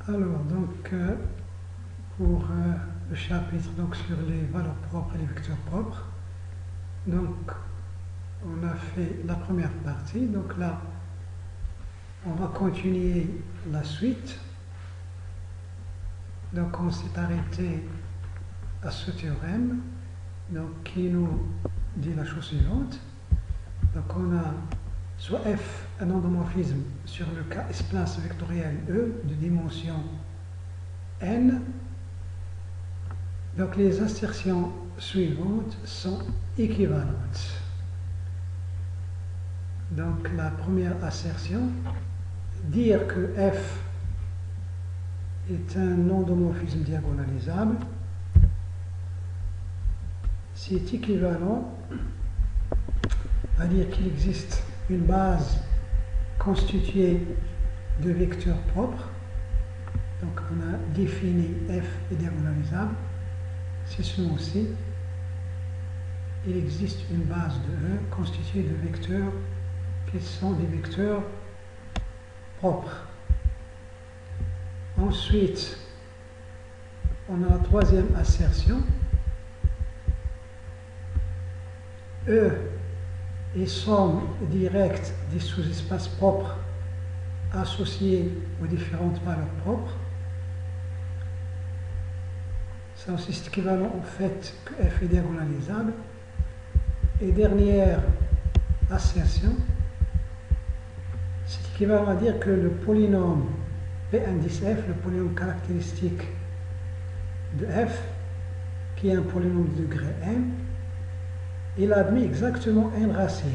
Alors, pour le chapitre sur les valeurs propres et les vecteurs propres, on a fait la première partie. Donc là, on va continuer la suite. Donc on s'est arrêté à ce théorème qui nous dit la chose suivante. Donc on a soit f un endomorphisme sur le cas espace vectoriel E de dimension n. Donc les assertions suivantes sont équivalentes. Donc la première assertion, dire que f est un endomorphisme diagonalisable, c'est équivalent à dire qu'il existe une base constituée de vecteurs propres. Donc on a défini f est diagonalisable. C'est ce mot-ci. Il existe une base de E constituée de vecteurs qui sont des vecteurs propres. Ensuite, on a la troisième assertion. E est somme directe des sous-espaces propres associés aux différentes valeurs propres. Ça aussi c'est équivalent au fait que f est diagonalisable. Et dernière assertion, c'est équivalent à dire que le polynôme P indice f, le polynôme caractéristique de f, qui est un polynôme de degré n, il admet exactement n racines.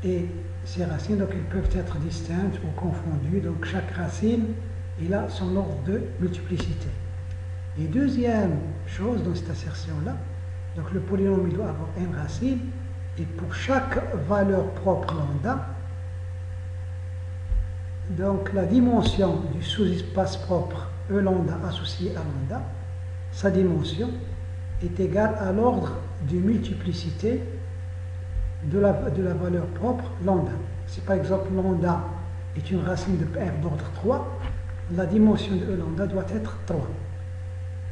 Et ces racines, ils peuvent être distinctes ou confondues. Donc chaque racine, il a son ordre de multiplicité. Et deuxième chose dans cette assertion-là, donc le polynôme il doit avoir n racines, et pour chaque valeur propre lambda, donc la dimension du sous-espace propre E lambda associé à lambda, sa dimension est égale à l'ordre de multiplicité de la valeur propre lambda. Si par exemple lambda est une racine de f d'ordre 3, la dimension de E lambda doit être 3.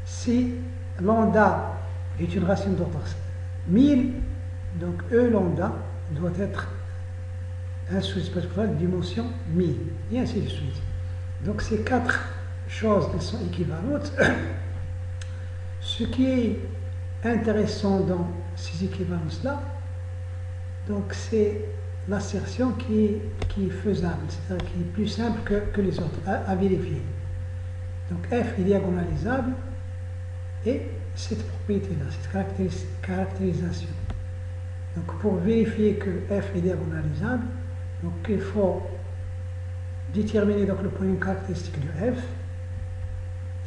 Si lambda est une racine d'ordre 1000, donc E lambda doit être un sous-espace propre de dimension 1000, et ainsi de suite. Donc ces quatre choses, elles sont équivalentes. Ce qui est intéressant dans ces équivalences-là, donc c'est l'assertion qui est faisable, c'est-à-dire qui est plus simple que les autres à vérifier. Donc f est diagonalisable, et cette propriété-là, cette caractérisation. Donc pour vérifier que f est diagonalisable, donc il faut déterminer le polynôme caractéristique de f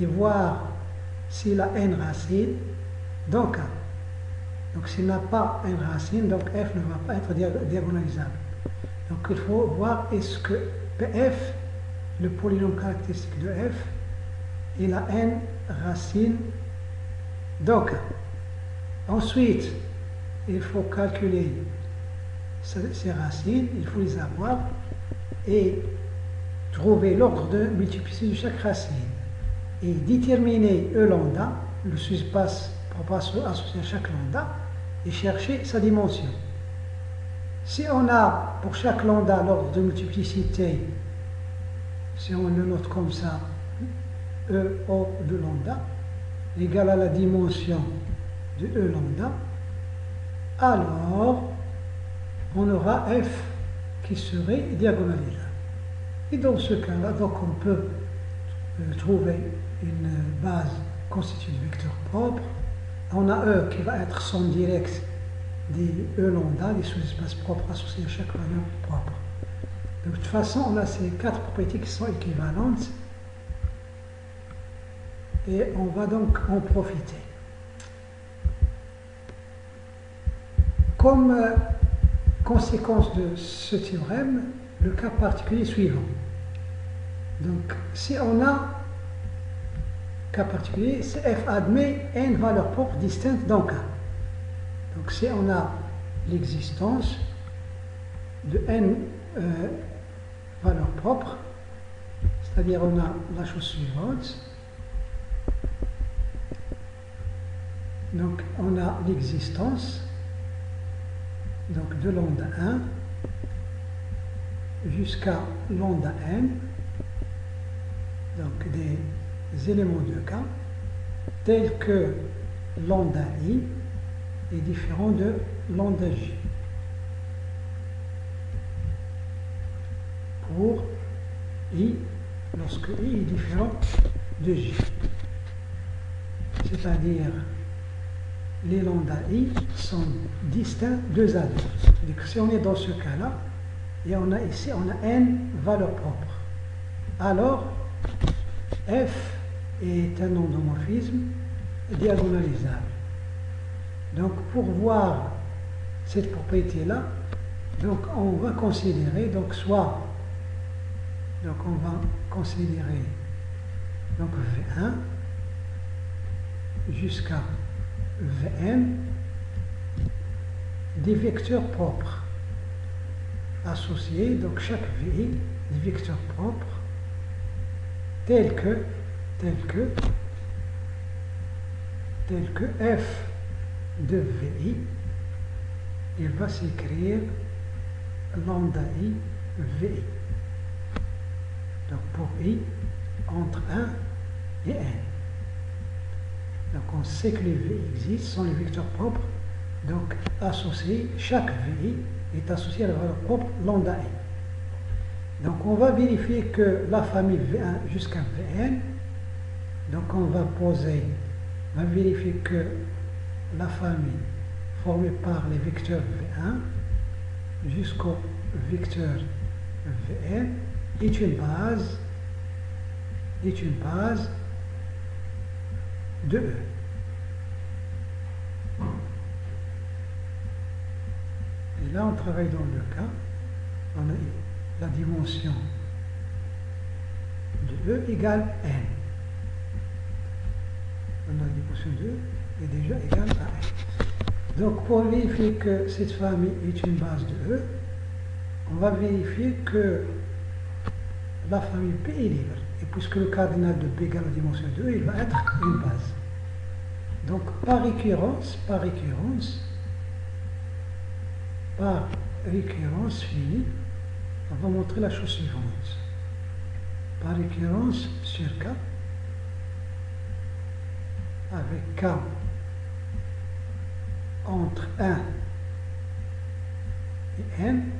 et voir s'il a n racines. Donc s'il n'a pas n racines, donc f ne va pas être diagonalisable. Donc il faut voir est-ce que pf, le polynôme caractéristique de f, il a n racines. Donc ensuite, il faut calculer ces racines, il faut les avoir et trouver l'ordre de multiplicité de chaque racine et déterminer E lambda, le sous-espace associé à chaque lambda, et chercher sa dimension. Si on a pour chaque lambda l'ordre de multiplicité, si on le note comme ça, EO de lambda égale à la dimension de E lambda, alors on aura f qui serait diagonalisable. Et dans ce cas-là, donc on peut trouver une base constituée de vecteurs propres. On a E qui va être somme directe des E lambda, des sous-espaces propres associés à chaque valeur propre. Donc, de toute façon, on a ces quatre propriétés qui sont équivalentes. Et on va donc en profiter. Comme conséquence de ce théorème, le cas particulier suivant. Donc, si on a cas particulier, c'est f admet n valeurs propres distinctes dans K. Donc, si on a l'existence de n valeurs propres, C'est-à-dire on a la chose suivante. Donc on a l'existence donc de lambda 1 jusqu'à lambda n, donc des éléments de K, tels que lambda I est différent de lambda J. Pour I, lorsque I est différent de J. C'est-à-dire, les lambda I sont distincts 2 à 2. Donc, si on est dans ce cas-là, et on a ici, on a n valeurs propres. Alors, F est un endomorphisme diagonalisable. Donc, pour voir cette propriété-là, donc on va considérer, donc soit, donc on va considérer donc V1 jusqu'à Vn des vecteurs propres associés, donc chaque VI des vecteurs propres tels que f de VI, il va s'écrire lambda I VI. Donc pour I entre 1 et n. Donc on sait que les VI existent, sont les vecteurs propres, donc associés, chaque VI est associé à la valeur propre lambda I. Donc on va vérifier que la famille V1 jusqu'à Vn, donc on va vérifier que la famille formée par les vecteurs V1 jusqu'au vecteur Vn est une base de E. Et là, on travaille dans le cas, on a la dimension de E égale n. On a la dimension de E est déjà égale à n. Donc, pour vérifier que cette famille est une base de E, on va vérifier que la famille P est libre. Et puisque le cardinal de P égale la dimension de E, il va être une base. Donc, par récurrence finie, on va montrer la chose suivante. Par récurrence sur K, avec K entre 1 et n,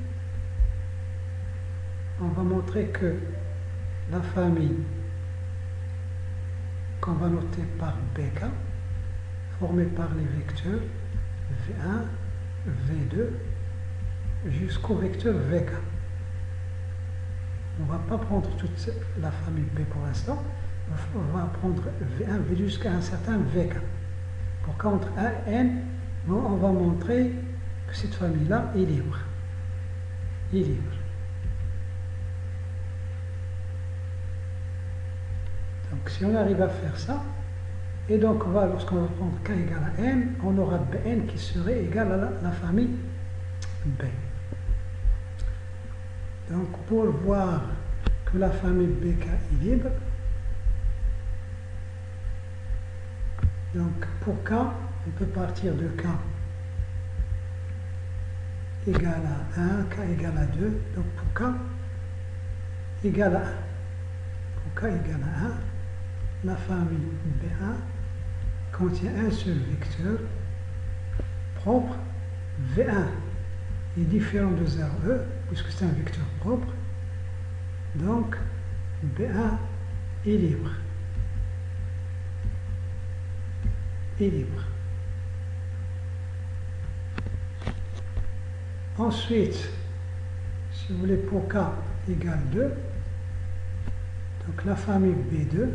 on va montrer que la famille qu'on va noter par BK, formée par les vecteurs V1, V2 jusqu'au vecteur VK. On ne va pas prendre toute la famille B pour l'instant, on va prendre V1, V2 jusqu'à un certain VK. Pour qu'entre 1 et n, on va montrer que cette famille-là est libre. Donc si on arrive à faire ça, et donc lorsqu'on va prendre K égale à n, on aura Bn qui serait égal à la famille B. Donc pour voir que la famille BK est libre, donc pour K, on peut partir de K égale à 1, K égale à 2, donc pour K égale à 1. Pour K égale à 1, la famille B1 contient un seul vecteur propre. V1 est différent de 0E, puisque c'est un vecteur propre. Donc, B1 est libre. Ensuite, si vous voulez, pour K égale 2, donc la famille B2,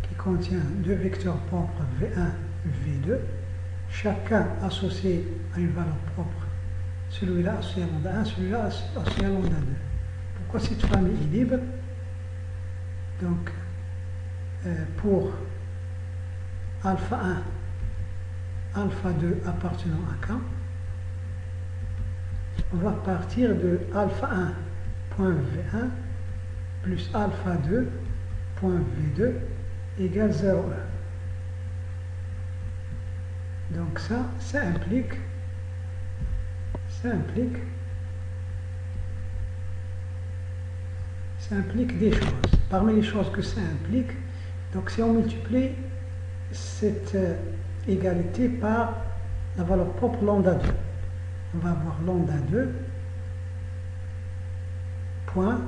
qui contient deux vecteurs propres V1, V2, chacun associé à une valeur propre. Celui-là associé à lambda 1, celui-là associé à lambda 2. Pourquoi cette famille est libre? Donc, pour alpha 1, alpha 2 appartenant à K, on va partir de alpha 1 point V1 plus alpha 2 point V2 égale 0,1. Donc ça implique des choses. Parmi les choses que ça implique, donc si on multiplie cette égalité par la valeur propre lambda 2, on va avoir lambda 2 point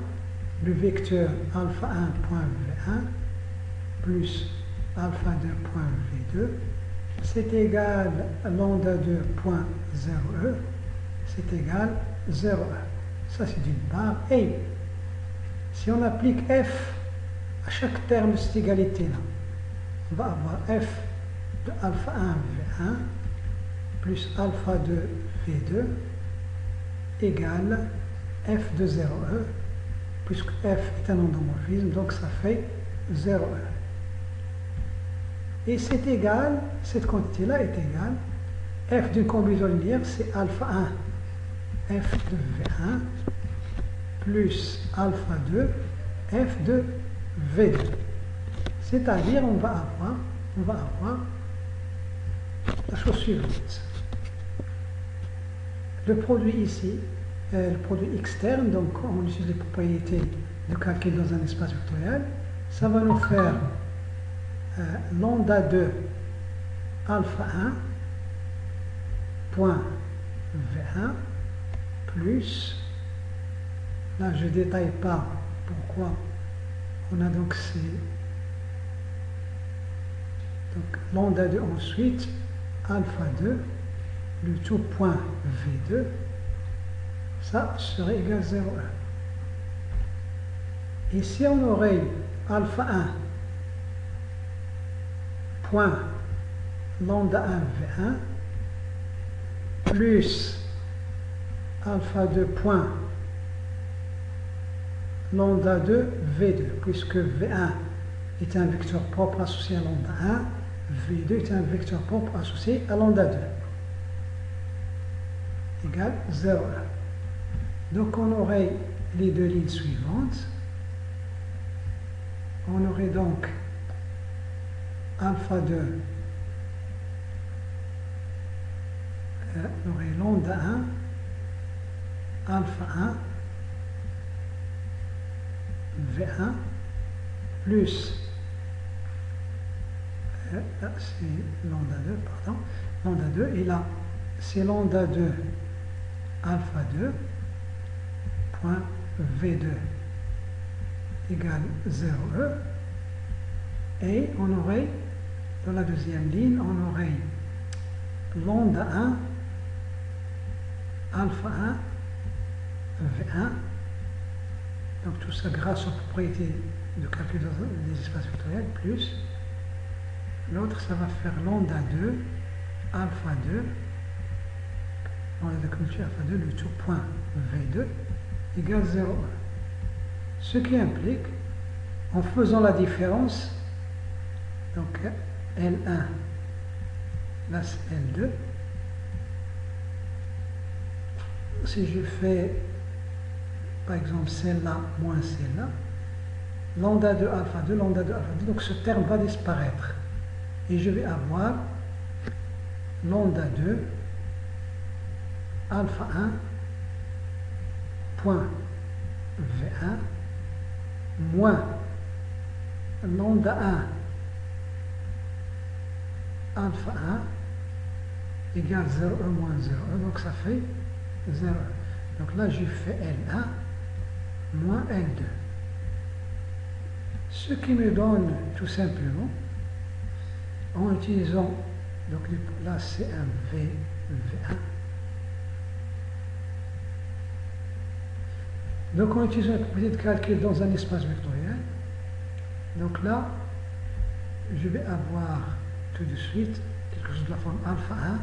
le vecteur alpha 1 point V1 plus alpha 2 point V2, c'est égal à lambda 2 point 0,1, c'est égal 0,1. Ça c'est d'une part. Et si on applique f à chaque terme de cette égalité-là, on va avoir f de alpha 1 V1 plus alpha 2 V2 égale f de 0,1, puisque f est un endomorphisme, donc ça fait 0,1. Et c'est égal, cette quantité-là est égale, f d'une combinaison linéaire, c'est alpha 1 f de V1 plus alpha 2 f de V2. C'est-à-dire, on va avoir la chose suivante. Le produit ici, le produit externe, donc on utilise les propriétés de calcul dans un espace vectoriel, ça va nous faire lambda 2 alpha 1 point V1 plus, là je ne détaille pas pourquoi, on a donc ces, donc lambda 2 ensuite, alpha 2, le tout point V2, ça serait égal à 0,1. Ici on aurait alpha 1 point lambda 1 V1 plus alpha 2 point lambda 2 V2, puisque V1 est un vecteur propre associé à lambda 1, V2 est un vecteur propre associé à lambda 2, égale 0,1. Donc on aurait les deux lignes suivantes. On aurait donc alpha 2, on aurait lambda 1, alpha 1, V1, plus, là c'est lambda 2, pardon, lambda 2, et là c'est lambda 2, alpha 2, point V2 égale 0,1, et on aurait, dans la deuxième ligne, on aurait lambda 1, alpha 1, V1, donc tout ça grâce aux propriétés de calcul des espaces vectoriels, plus l'autre, ça va faire lambda 2, alpha 2, lambda 2 commuté alpha 2, le tout point V2 égale 0,1. Ce qui implique, en faisant la différence, donc L1, là c'est L2, si je fais par exemple celle-là moins celle-là, lambda 2 alpha 2, lambda 2 alpha 2, donc ce terme va disparaître. Et je vais avoir lambda 2 alpha 1 point V1 moins lambda 1 alpha 1 égale 0,1 moins 0,1, donc ça fait 0,1. Donc là, j'ai fait L1 moins L2. Ce qui me donne tout simplement, en utilisant, donc là c'est un V1. Donc en utilisant la propriété de calcul dans un espace vectoriel, donc là, je vais avoir tout de suite quelque chose de la forme alpha 1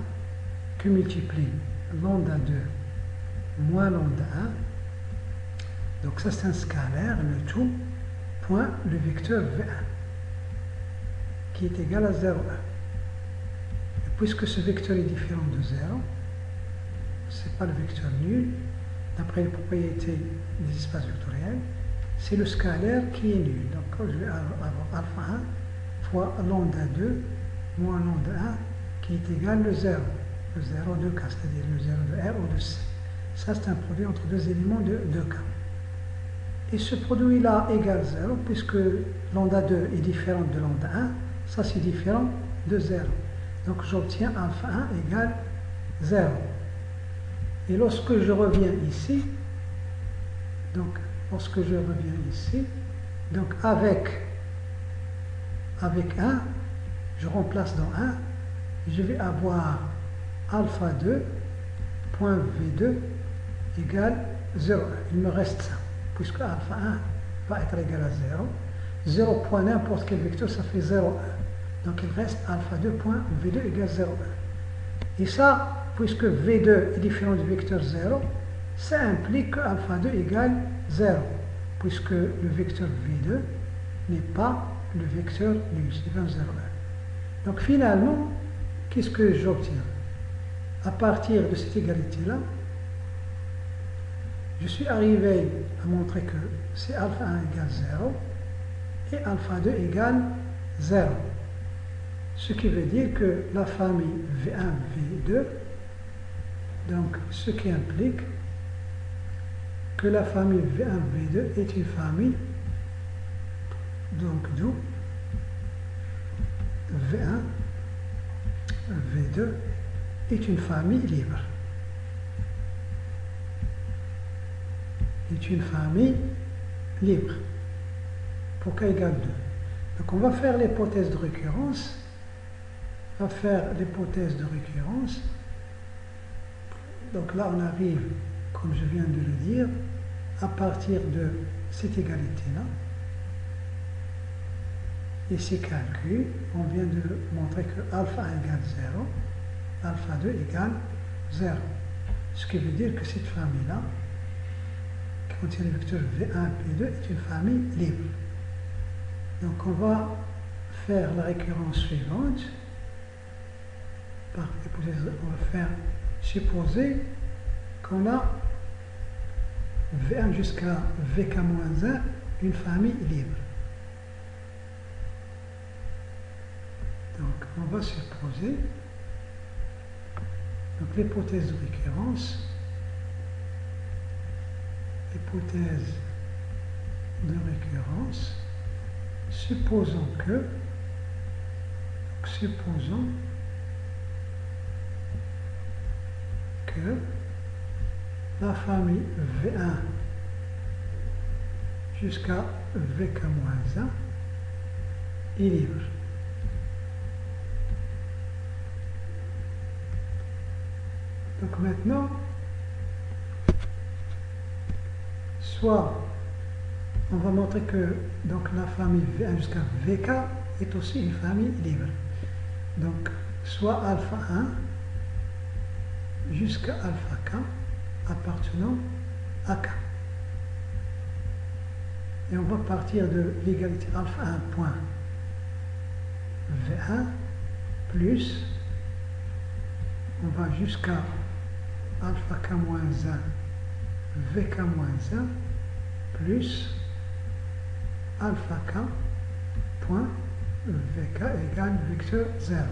qui multiplie lambda 2 moins lambda 1, donc ça c'est un scalaire, le tout, point le vecteur V1, qui est égal à 0,1. Puisque ce vecteur est différent de 0, ce n'est pas le vecteur nul, d'après les propriétés des espaces vectoriels, c'est le scalaire qui est nul. Donc je vais avoir alpha 1 fois lambda 2 moins lambda 1 qui est égal le 0. Le 0 de K, c'est-à-dire le 0 de R ou de C. Ça, c'est un produit entre deux éléments de K. Et ce produit-là égale 0, puisque lambda 2 est différent de lambda 1, ça c'est différent de 0. Donc j'obtiens alpha 1 égale 0. Et lorsque je reviens ici, donc avec 1, je remplace dans 1, je vais avoir alpha 2 point V2 égale 0,1. Il me reste ça, puisque alpha 1 va être égal à 0. 0 point n'importe quel vecteur, ça fait 0,1. Donc il reste alpha 2 point V2 égale 0,1. Et ça, puisque V2 est différent du vecteur 0, ça implique que alpha 2 égale 0, puisque le vecteur V2 n'est pas le vecteur nul, c'est 0,1. Donc finalement, qu'est-ce que j'obtiens? À partir de cette égalité-là, je suis arrivé à montrer que c'est alpha 1 égale 0 et alpha 2 égale 0. Ce qui veut dire que la famille V1, V2, donc ce qui implique que la famille V1, V2 est une famille, donc d'où V1, V2 est une famille libre. Est une famille libre. Pour K égale 2. Donc on va faire l'hypothèse de récurrence. On va faire l'hypothèse de récurrence. Donc là on arrive, comme je viens de le dire, à partir de cette égalité-là. Et ces calculs, on vient de montrer que alpha 1 égale 0, alpha 2 égale 0. Ce qui veut dire que cette famille-là, qui contient le vecteur V1, V2, est une famille libre. Donc on va faire la récurrence suivante. Par hypothèse, on va faire supposer qu'on a V1 jusqu'à Vk-1, une famille libre. Donc on va supposer, donc l'hypothèse de récurrence, supposons que la famille V1 jusqu'à Vk-1 est libre. Donc maintenant, soit on va montrer que donc, la famille V1 jusqu'à Vk est aussi une famille libre. Donc soit alpha 1 jusqu'à alpha k appartenant à k. Et on va partir de l'égalité alpha 1 point V1 plus, on va jusqu'à alpha k moins 1 Vk moins 1 plus alpha k point Vk égale vecteur 0.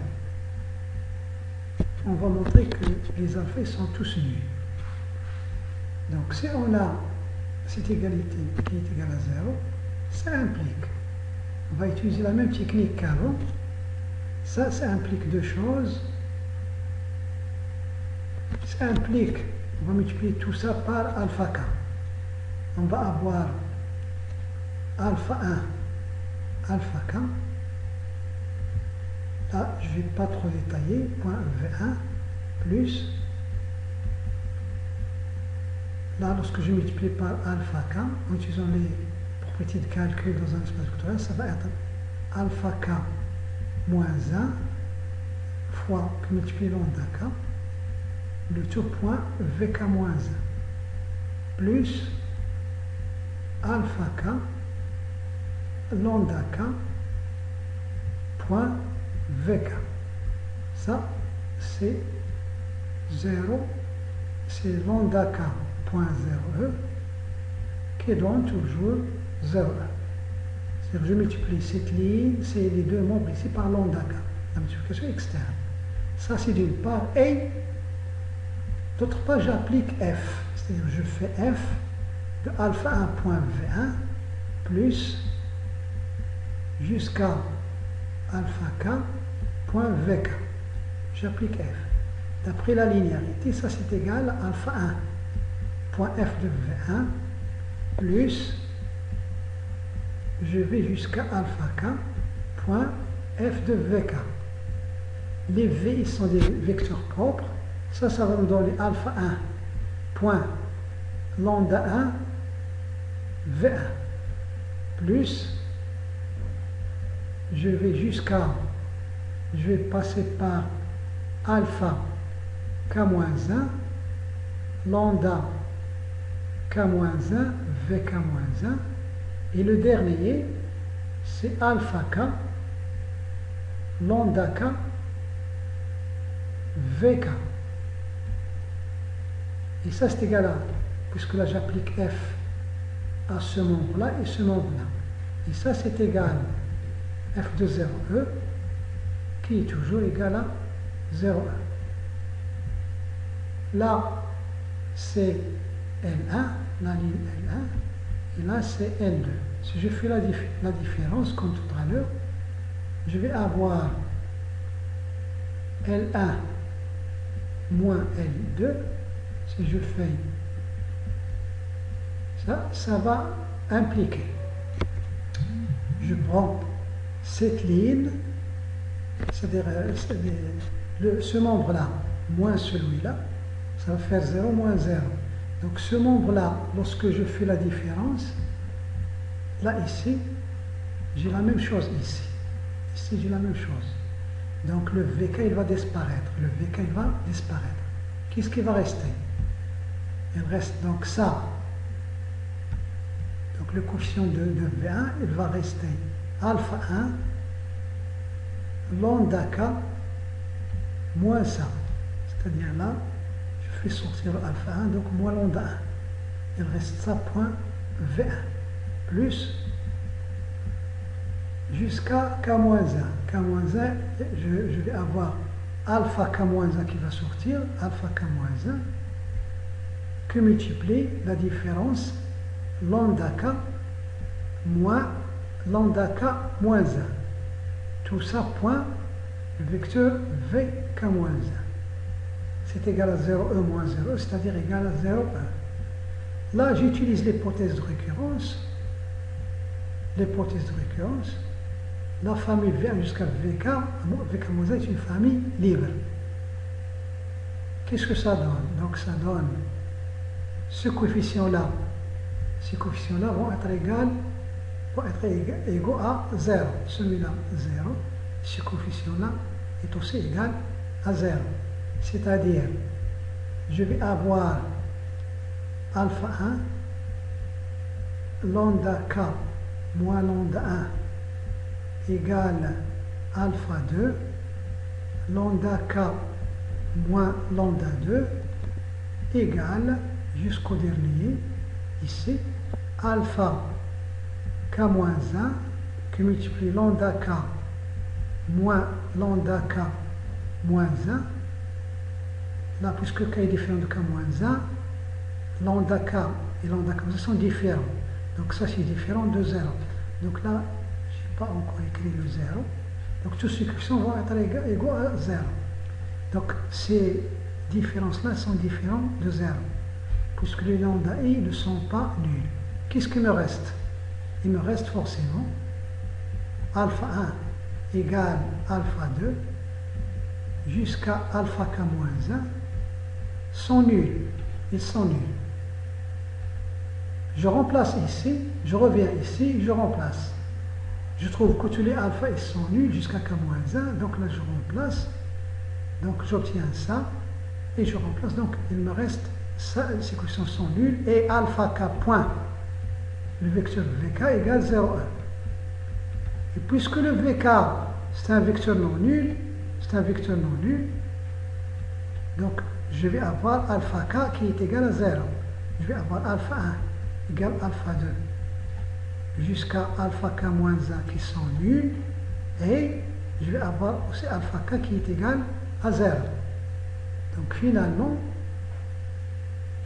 On va montrer que les alphas sont tous nuls. Donc si on a cette égalité qui est égale à 0, ça implique, on va utiliser la même technique qu'avant, ça implique deux choses. Ça implique, on va multiplier tout ça par alpha k. On va avoir alpha 1, alpha k. Là, je ne vais pas trop détailler, point V1 plus, là, lorsque je multiplie par alpha k, en utilisant les propriétés de calcul dans un espace vectoriel, ça va être alpha k moins 1 fois, que multiplier lambda k, le tout point Vk moins 1, plus alpha k, lambda k, point Vk. Ça, c'est 0, c'est lambda k point 0e qui donne toujours 0,1. C'est-à-dire je multiplie cette ligne, c'est les deux membres ici par lambda k, la multiplication externe. Ça c'est d'une part, et d'autre part j'applique f, c'est-à-dire je fais f de alpha 1.v1 plus jusqu'à alpha k point vk. J'applique f. D'après la linéarité, ça c'est égal à alpha 1 point f de v1 plus je vais jusqu'à alpha k point f de vk. Les v ils sont des vecteurs propres. Ça va me donner alpha 1 point lambda 1 v1 plus je vais passer par alpha k-1 lambda k-1 vk-1 et le dernier c'est alpha k lambda k vk, et ça c'est égal à, puisque là j'applique f à ce nombre là et ce nombre là, et ça c'est égal à f de 0,1 qui est toujours égal à 0,1. Là c'est L1, la ligne L1, et là c'est L2. Si je fais la différence comme tout à l'heure, je vais avoir L1 moins L2. Si je fais ça, ça va impliquer. Je prends cette ligne, c'est-à-dire ce membre-là moins celui-là, ça va faire 0 moins 0. Donc ce membre-là, lorsque je fais la différence, là ici, j'ai la même chose ici. Ici, j'ai la même chose. Donc le VK, il va disparaître. Le VK, il va disparaître. Qu'est-ce qui va rester? Il reste donc ça. Donc le coefficient de V1, il va rester alpha 1 lambda k moins ça. C'est-à-dire là, je fais sortir alpha 1, donc moins lambda 1. Il reste ça point V1 plus jusqu'à k-1. K-1, je vais avoir alpha k-1 qui va sortir, alpha k-1, que multiplie la différence lambda k moins lambda k moins 1. Tout ça point le vecteur vk-1. C'est égal à 0,1 moins 0, c'est-à-dire égal à 0,1. Là, j'utilise l'hypothèse de récurrence. L'hypothèse de récurrence, la famille V1 jusqu'à VK, VK-1 est une famille libre. Qu'est-ce que ça donne? Donc ça donne ce coefficient-là. Ces coefficients-là vont être égaux à 0. Celui-là, 0. Ce coefficient-là est aussi égal à 0. C'est-à-dire, je vais avoir alpha 1, lambda k moins lambda 1 égale alpha 2, lambda k moins lambda 2 égale, jusqu'au dernier, ici, alpha k moins 1 qui multiplie lambda k moins lambda k moins 1. Là, puisque k est différent de k moins 1, lambda k et lambda k sont différents. Donc ça, c'est différent de 0. Donc là, je n'ai pas encore écrit le 0. Donc tous ces coefficients vont être égaux à 0. Donc ces différences-là sont différentes de 0. Puisque les lambda i ne sont pas nuls. Qu'est-ce qu'il me reste? Il me reste forcément alpha 1 égale alpha 2 jusqu'à alpha k moins 1 sont nuls. Ils sont nuls. Je remplace ici, je reviens ici, je remplace. Je trouve que tous les alpha ils sont nuls jusqu'à k moins 1, donc là je remplace. Donc j'obtiens ça et je remplace. Donc il me reste ça, ces coefficients sont nuls et alpha k point, le vecteur vk égale 0,1. Et puisque le vk c'est un vecteur non nul, donc je vais avoir alpha k qui est égal à 0. Je vais avoir alpha 1 égale alpha 2. jusqu'à alpha k moins 1 qui sont nuls, et je vais avoir aussi alpha k qui est égal à 0. Donc finalement,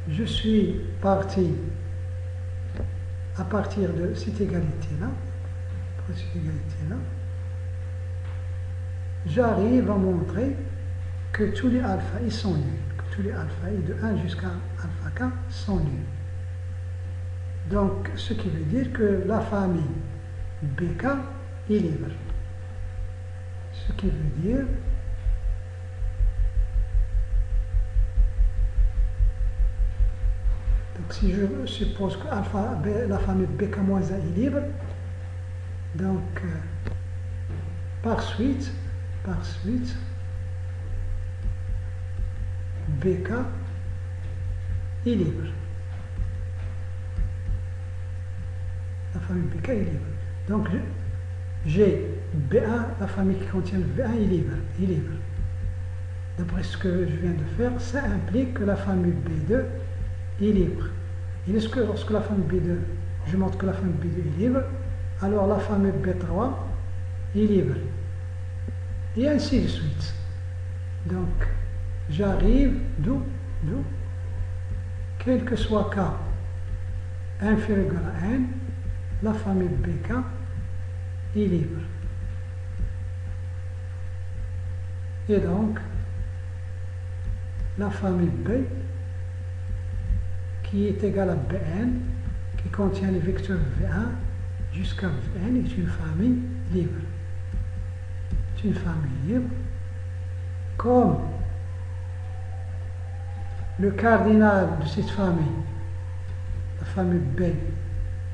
je suis parti à partir de cette égalité-là, j'arrive à montrer que tous les alpha i sont nuls, que tous les alpha i de 1 jusqu'à alpha k sont nuls. Donc, ce qui veut dire que la famille BK est libre. Ce qui veut dire donc si je suppose que alpha, la famille BK-1 est libre, donc par suite BK est libre. La famille BK est libre. Donc j'ai B1, la famille qui contient B1 est libre. D'après ce que je viens de faire, ça implique que la famille B2 est libre. Et lorsque la famille B2, je montre que la famille B2 est libre, alors la famille B3 est libre. Et ainsi de suite. Donc, j'arrive d'où quel que soit K inférieur à N, la famille BK est libre. Et donc, la famille B qui est égale à Bn, qui contient les vecteurs V1 jusqu'à Vn, est une famille libre. C'est une famille libre. Comme le cardinal de cette famille, la famille B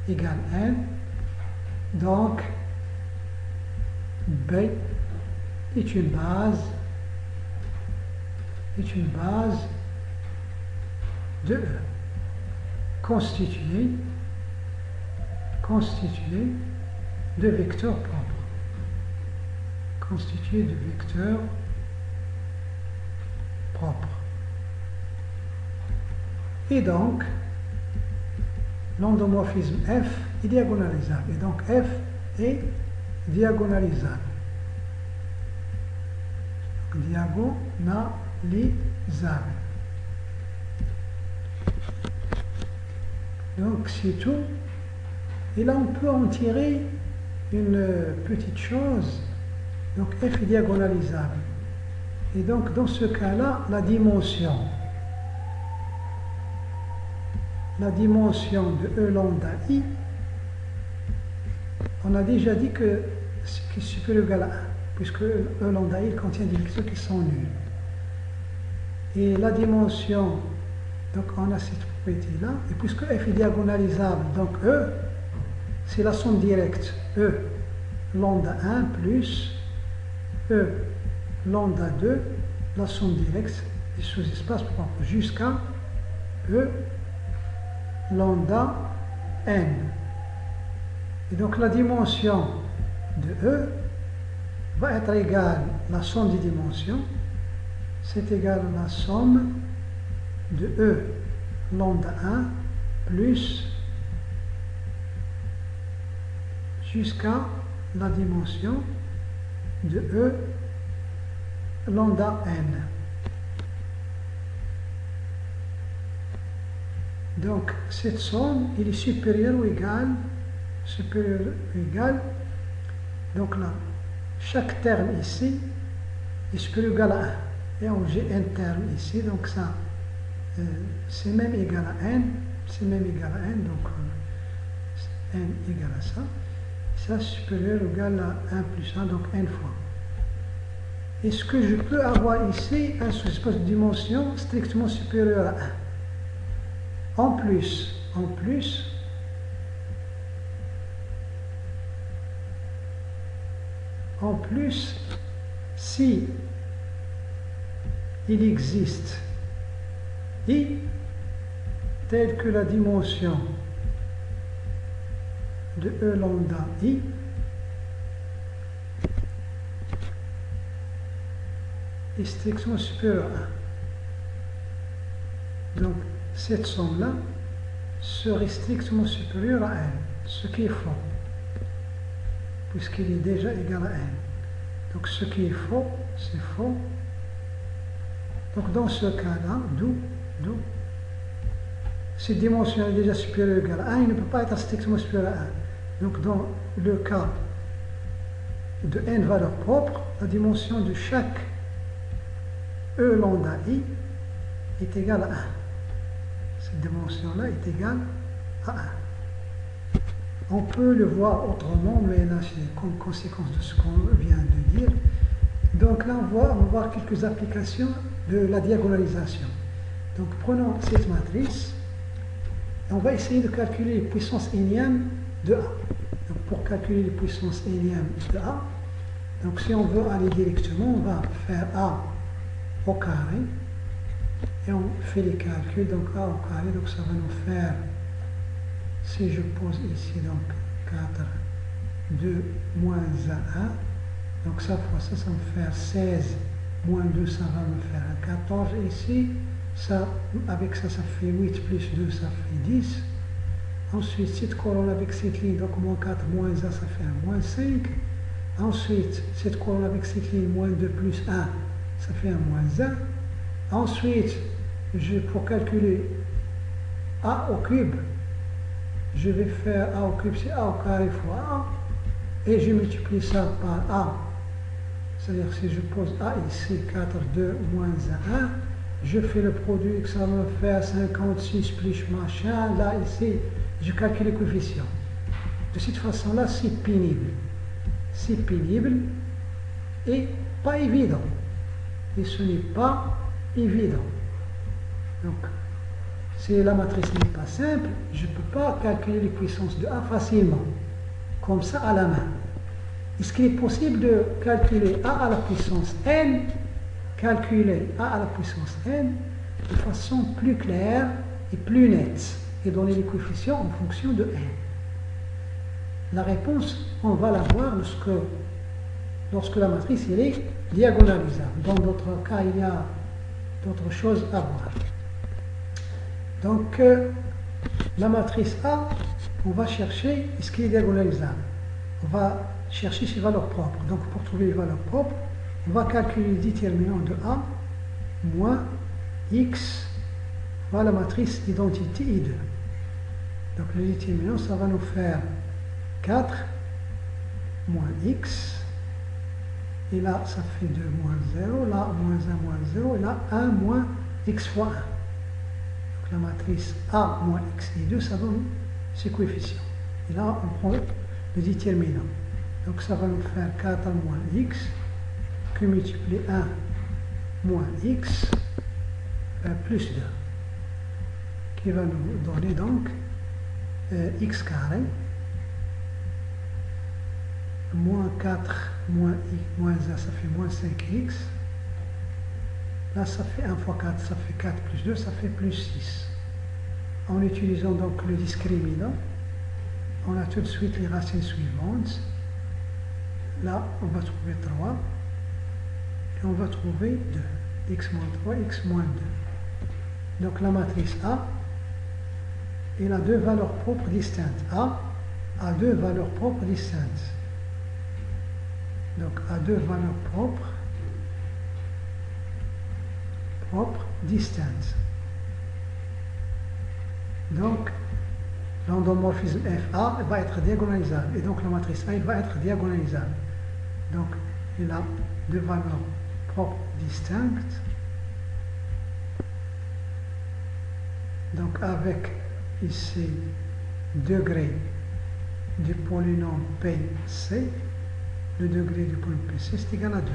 égale N, donc B est une base de E, constituée de vecteurs propres. Constituée de vecteurs propres. Et donc, l'endomorphisme F est diagonalisable. Et donc, F est diagonalisable. Diagonalisable. Donc, c'est tout. Et là, on peut en tirer une petite chose. Donc, F est diagonalisable. Et donc, dans ce cas-là, la dimension de E lambda I, on a déjà dit que c'est supérieur ou égal à 1, puisque E lambda I contient des vecteurs qui sont nuls. Et la dimension, donc on a cette propriété-là, et puisque F est diagonalisable, donc E, c'est la somme directe E lambda 1 plus E lambda 2, la somme directe des sous-espaces propres, jusqu'à E lambda n. Et donc la dimension de E va être égale à la somme des dimensions, c'est égal à la somme de E lambda 1 plus jusqu'à la dimension de E lambda n. Donc, cette somme, elle est supérieure ou égale, donc là, chaque terme ici est supérieur ou égal à 1. Et j'ai un terme ici, donc ça, c'est même égal à n, donc n égale à ça. Ça, supérieur ou égal à 1 plus 1, donc n fois. Est-ce que je peux avoir ici un sous-espace de dimension strictement supérieur à 1? En plus, si il existe I telle que la dimension de E lambda I est strictement supérieure à 1. Donc, cette somme-là serait strictement supérieure à n. ce qui est faux, puisqu'il est déjà égal à n. Donc ce qui est faux, c'est faux. Donc dans ce cas-là, d'où cette dimension est déjà supérieure ou égale à 1, il ne peut pas être strictement supérieur à 1. Donc dans le cas de n valeurs propres, la dimension de chaque E lambda I est égale à 1. Cette dimension-là est égale à 1. On peut le voir autrement, mais là c'est comme conséquence de ce qu'on vient de dire. Donc là on va voir quelques applications de la diagonalisation. Donc prenons cette matrice et on va essayer de calculer les puissances énièmes de A. Donc pour calculer les puissances énièmes de A, donc si on veut aller directement, on va faire A au carré et on fait les calculs. Donc A au carré, donc ça va nous faire, si je pose ici donc 4, 2, moins 1, 1, donc ça fois ça, ça me fait 16, moins 2, ça va me faire un 14 ici, ça, avec ça, ça fait 8 plus 2, ça fait 10. Ensuite, cette colonne avec cette ligne, donc moins 4, moins 1, ça fait un moins 5. Ensuite, cette colonne avec cette ligne, moins 2 plus 1, ça fait un moins 1. Ensuite, pour calculer A au cube, je vais faire A au cube, c'est A au carré fois A, et je multiplie ça par A. C'est-à-dire si je pose A ici, 4, 2, moins 1, 1, je fais le produit, que ça va me faire 56 plus machin, là, ici, je calcule les coefficients. De cette façon-là, c'est pénible. C'est pénible et pas évident. Et ce n'est pas évident. Donc, si la matrice n'est pas simple, je ne peux pas calculer les puissances de A facilement, comme ça à la main. Est-ce qu'il est possible de calculer A à la puissance n, calculer A à la puissance n de façon plus claire et plus nette, et donner les coefficients en fonction de n? La réponse, on va la voir lorsque la matrice est diagonalisable. Dans d'autres cas, il y a d'autres choses à voir. Donc, la matrice A, on va chercher ce qui est diagonalisable. On va chercher ses valeurs propres. Donc, pour trouver les valeurs propres, on va calculer le déterminant de A moins x fois la matrice d'identité I2. Donc, le déterminant, ça va nous faire 4 moins x, et là ça fait 2 moins 0, là moins 1 moins 0, et là 1 moins x fois 1. Donc la matrice A moins x et 2, ça donne ces coefficients. Et là on prend le déterminant. Donc ça va nous faire 4 moins x, que multiplier 1 moins x, plus 2, qui va nous donner donc x carré, moins 4 moins i moins 1, ça fait moins 5x. Là, ça fait 1 fois 4, ça fait 4 plus 2, ça fait plus 6. En utilisant donc le discriminant, on a tout de suite les racines suivantes. Là, on va trouver 3. Et on va trouver 2. X moins 3, x moins 2. Donc la matrice A, elle a deux valeurs propres distinctes. A a deux valeurs propres distinctes. Donc, à deux valeurs propres distinctes. Donc, l'endomorphisme FA va être diagonalisable. Et donc, la matrice A va être diagonalisable. Donc, il a deux valeurs propres distinctes. Donc, avec ici degré du polynôme PC, le degré du polynôme PC c'est égal à 2.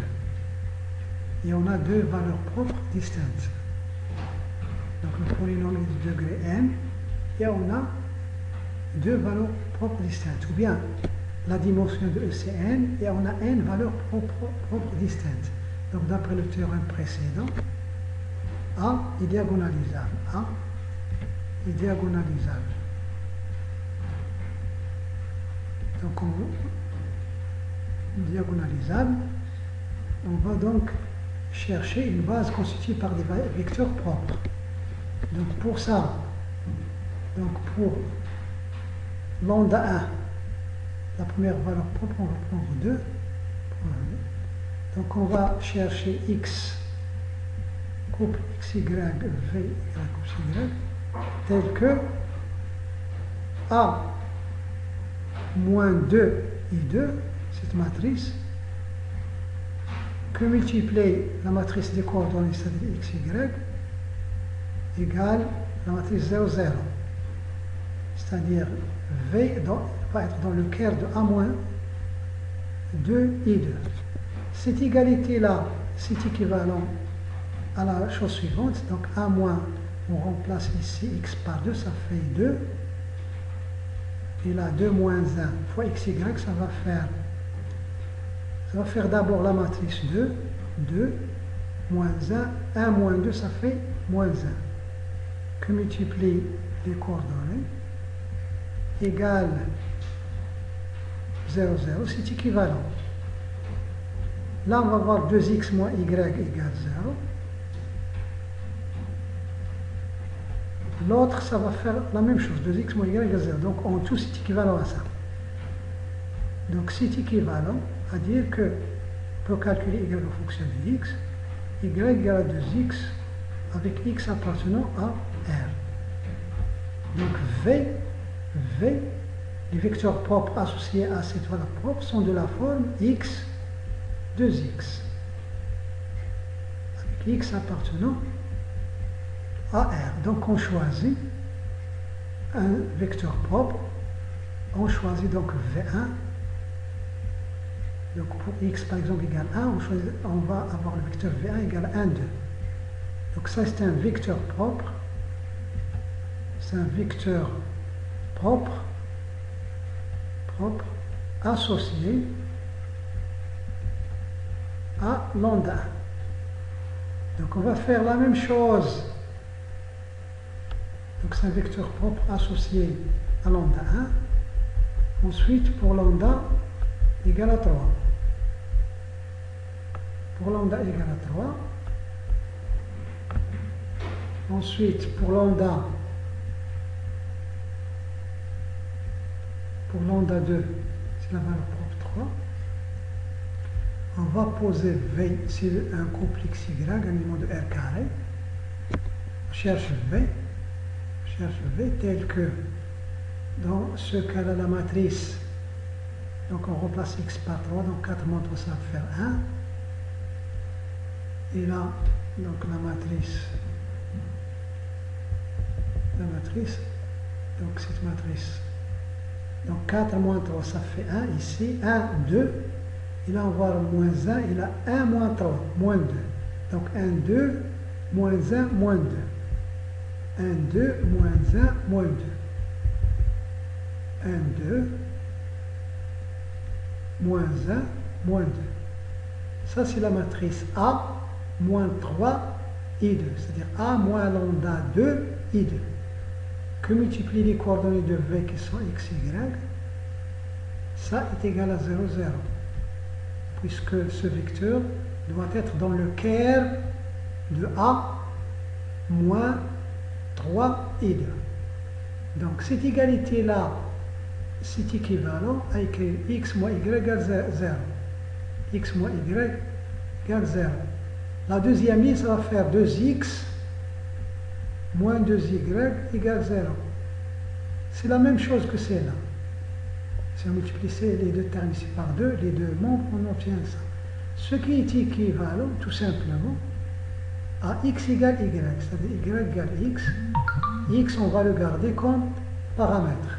Et on a deux valeurs propres distinctes. Donc le polynôme est du degré n, et on a deux valeurs propres distinctes. Ou bien la dimension de E c'est n, et on a n valeurs propres distinctes. Donc d'après le théorème précédent, A est diagonalisable. A est diagonalisable. Donc diagonalisable, on va donc chercher une base constituée par des vecteurs propres. Donc pour ça, donc pour lambda 1, la première valeur propre, on va prendre 2. Donc on va chercher x couple xy, v, y couple y, tel que A moins 2 I2, cette matrice, que multiplier la matrice des coordonnées, c'est-à-dire x, y, égale la matrice 0, 0. C'est-à-dire V va être dans le quart de A moins 2 I2. Cette égalité-là, c'est équivalent à la chose suivante. Donc A moins, on remplace ici x par 2, ça fait 2. Et là, 2 moins 1 fois xy, ça va faire d'abord la matrice 2, 2, moins 1, 1 moins 2, ça fait moins 1. Que multiplie les coordonnées, égale 0, 0, c'est équivalent. Là, on va voir 2x moins y égale 0. L'autre, ça va faire la même chose, 2x moins y égale 0. Donc, en tout, c'est équivalent à ça. Donc, c'est équivalent à dire que pour calculer y en fonction de x, y égale à 2x avec x appartenant à R. Donc, V, les vecteurs propres associés à cette valeur propre sont de la forme x, 2x, avec x appartenant à R. Donc on choisit un vecteur propre, on choisit donc V1. Donc pour x par exemple égale 1, on va avoir le vecteur V1 égale 1, 2. Donc ça c'est un vecteur propre, c'est un vecteur propre associé à lambda 1. Donc on va faire la même chose. Donc c'est un vecteur propre associé à lambda 1. Ensuite pour lambda égale à 3. Pour lambda égale à 3. Ensuite pour lambda 2, c'est la valeur propre 3. On va poser V sur un couple xy, un élément de R carré. On cherche V tel que dans ce cas-là, la matrice, donc on remplace x par 3, donc 4 moins 3, ça va faire 1. Et là, donc la matrice, donc cette matrice, donc 4 moins 3, ça fait 1, ici, 1, 2, et là on va avoir moins 1, et là 1 moins 3, moins 2. Donc 1, 2, moins 1, moins 2. 1, 2, moins 1, moins 2. 1, 2, moins 1, moins 2. Ça, c'est la matrice A, moins 3, I2. C'est-à-dire A moins lambda 2, I2. Que multiplie les coordonnées de V qui sont x, y, ça est égal à 0, 0. Puisque ce vecteur doit être dans le quart de A moins 3 I2. Donc cette égalité-là, c'est équivalent à écrire x moins y égale 0. X moins y égale 0. La deuxième ligne, ça va faire 2x moins 2y égale 0. C'est la même chose que celle-là. Si on multiplie les deux termes ici par 2, les deux membres, on obtient ça. Ce qui est équivalent, tout simplement, à x égale y, c'est-à-dire y égale x. X, on va le garder comme paramètre.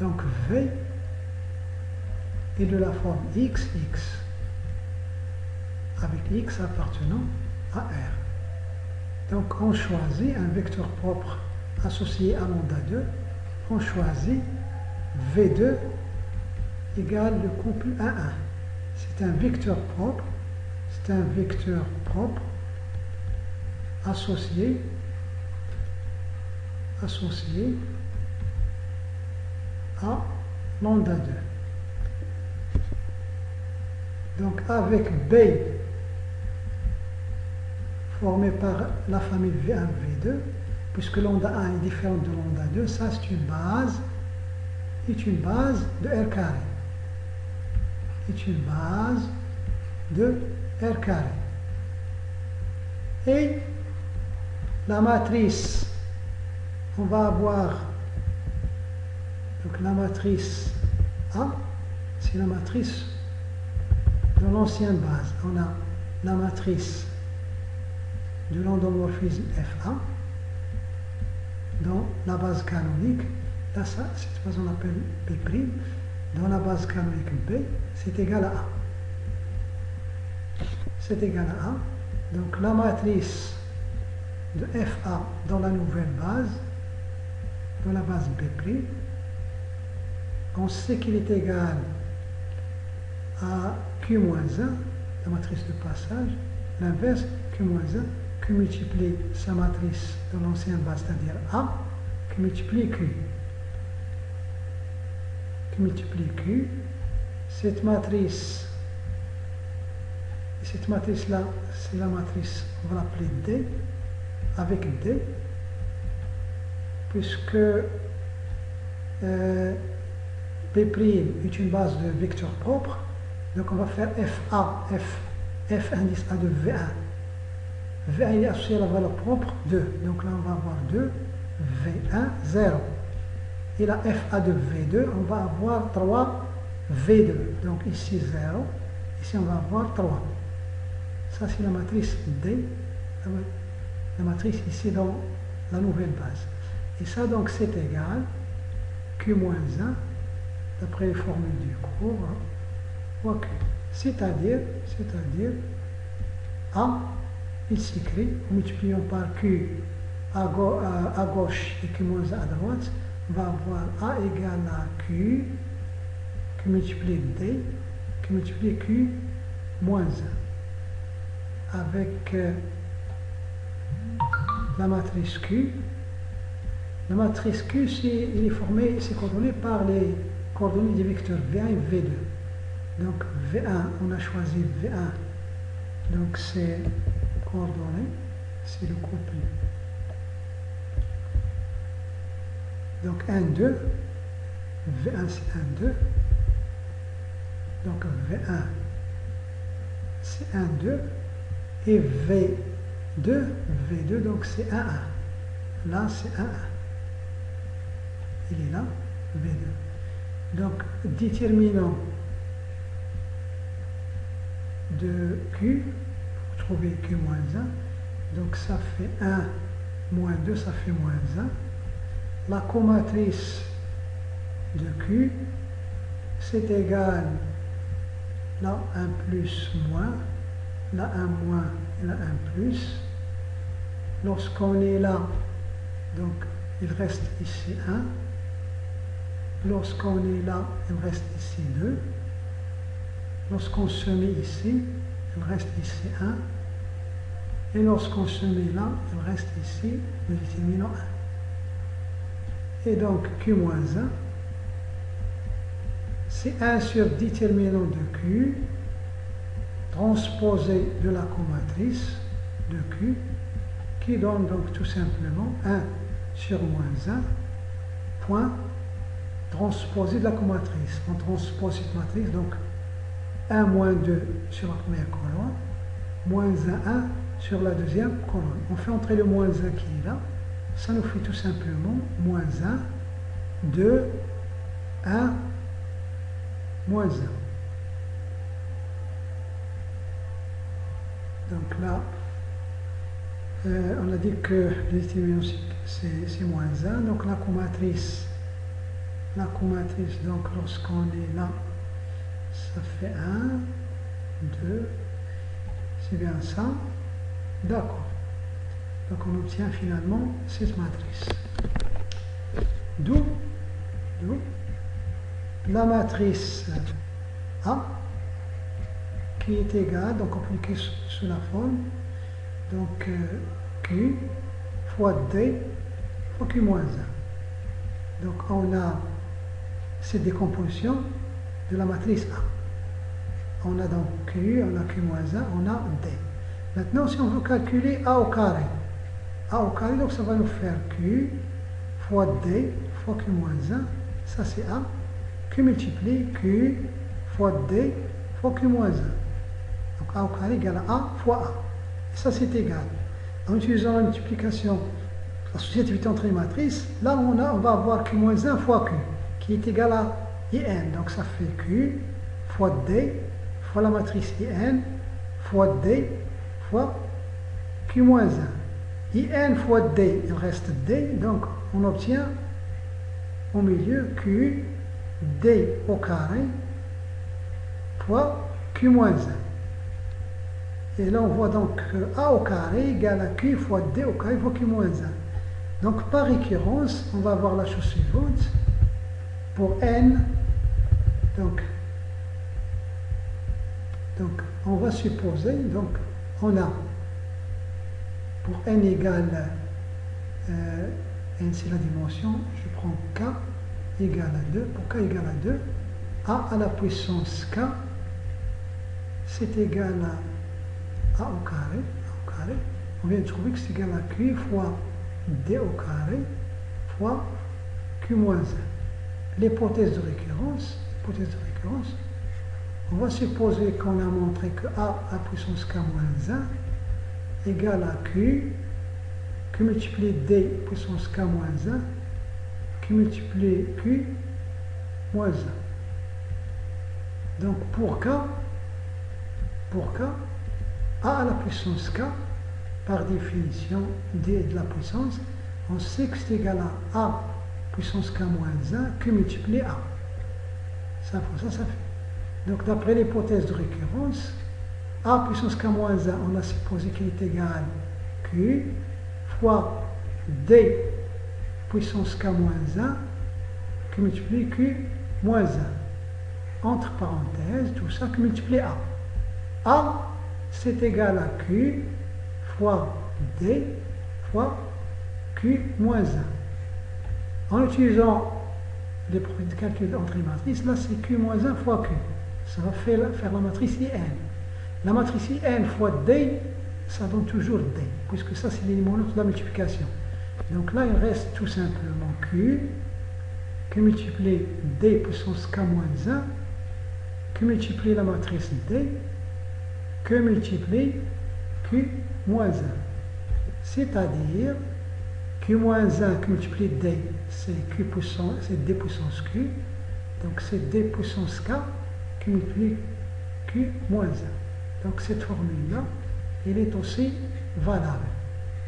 Donc V est de la forme x, x, avec x appartenant à R. Donc on choisit un vecteur propre associé à lambda 2. On choisit V2 égale le couple 1, 1. C'est un vecteur propre. C'est un vecteur propre associé à lambda 2. Donc avec B formé par la famille V1, V2, puisque lambda 1 est différent de lambda 2, ça c'est une base. est une base de R carré. Est une base de R carré. Et la matrice, on va avoir donc la matrice A, c'est la matrice de l'ancienne base. On a la matrice de l'endomorphisme FA dans la base canonique. Là, ça, cette base on l'appelle B'. Dans la base canonique B, c'est égal à A. C'est égal à A. Donc la matrice de FA dans la nouvelle base, dans la base B', on sait qu'il est égal à Q-1, la matrice de passage, l'inverse, Q-1, Q multiplie sa matrice dans l'ancienne base, c'est-à-dire A, Q multiplie Q. Q multiplie Q. Cette matrice-là, c'est la matrice, on va l'appeler D, avec D, puisque B' est une base de vecteurs propres, donc on va faire FA, F indice A de V1. V1 est associé à la valeur propre 2, donc là on va avoir 2, V1, 0. Et la FA de V2, on va avoir 3, V2. Donc ici 0, ici on va avoir 3. Ça c'est la matrice D, la matrice ici dans la nouvelle base. Et ça donc c'est égal Q-1, d'après les formules du cours, fois Q. C'est-à-dire, A, il s'écrit, en multipliant par Q à gauche et Q-1 à droite, on va avoir A égale à Q multiplie D, Q multiplie Q moins 1. Avec la matrice Q. La matrice Q, il est formé, c'est coordonné par les coordonnées des vecteurs V1 et V2. Donc V1, on a choisi V1, donc c'est coordonné, c'est le couple. Donc 1, 2, V1 c'est 1, 2, donc V1 c'est 1, 2, et V2, donc c'est 1, 1. Là c'est 1, 1. Il est là, V2. Donc déterminant de Q, pour trouver Q moins 1, donc ça fait 1 moins 2, ça fait moins 1. La comatrice de Q, c'est égal, là 1 plus moins, là 1 moins et là 1 plus. Lorsqu'on est là, donc il reste ici 1. Lorsqu'on est là, il reste ici 2. Lorsqu'on se met ici, il reste ici 1. Et lorsqu'on se met là, il reste ici le déterminant 1. Et donc Q-1, c'est 1 sur déterminant de Q, transposé de la comatrice de Q, qui donne donc tout simplement 1 sur moins 1, point, transposé de la comatrice. On transpose cette matrice, donc 1 moins 2 sur la première colonne, moins 1 sur la deuxième colonne. On fait entrer le moins 1 qui est là, ça nous fait tout simplement moins 1, 2, 1, moins 1. Donc là, on a dit que le déterminant c'est moins 1, donc la comatrice, donc lorsqu'on est là, ça fait 1, 2, c'est bien ça, d'accord. Donc on obtient finalement cette matrice. D'où la matrice A qui est égale, donc on peut écrire sous la forme, donc Q fois D fois Q moins 1. Donc on a cette décomposition de la matrice A. On a donc Q, on a Q moins 1, on a D. Maintenant si on veut calculer A au carré, donc ça va nous faire Q fois D fois Q moins 1 ça c'est A, Q multiplie Q fois D fois Q moins 1. Donc A au carré égale à A fois A. Et ça c'est égal. En utilisant la multiplication, l'associativité entre les matrices, là on va avoir Q moins 1 fois Q, qui est égal à IN. Donc ça fait Q fois D fois la matrice IN fois D fois Q moins 1. IN fois D, il reste D, donc on obtient au milieu Q D au carré fois Q moins 1. Et là on voit donc que A au carré égale à Q fois D au carré fois Q moins 1. Donc par récurrence, on va avoir la chose suivante. Pour N, donc on va supposer, donc on a pour N égale, N c'est la dimension, je prends K égale à 2, pour K égale à 2, A à la puissance K, c'est égal à A au carré, on vient de trouver que c'est égal à Q fois D au carré fois Q moins 1. L'hypothèse de récurrence, on va supposer qu'on a montré que A à puissance K moins 1 égale à Q multiplié D puissance K moins 1, Q multiplié Q moins 1. Donc pour K, A à la puissance K, par définition, D de la puissance, on sait que c'est égal à A puissance K moins 1, Q multiplié A. Ça fait. Donc d'après l'hypothèse de récurrence, A puissance K moins 1, on a supposé qu'il est égal à Q fois D puissance K moins 1, Q multiplié Q moins 1. Entre parenthèses, tout ça, Q multiplié A. A, c'est égal à Q fois D fois Q moins 1. En utilisant les propriétés de calcul entre les matrices, là c'est Q moins 1 fois Q. Ça va faire la matrice IN. La matrice IN fois D, ça donne toujours D, puisque ça c'est l'élément de la multiplication. Donc là il reste tout simplement Q multiplié D puissance K moins 1, Q multiplié la matrice D, Q multiplié Q moins 1. C'est-à-dire Q moins 1 Q multiplié D, c'est D puissance Q, donc c'est D puissance K Q multiplié Q moins 1. Donc cette formule-là, elle est aussi valable.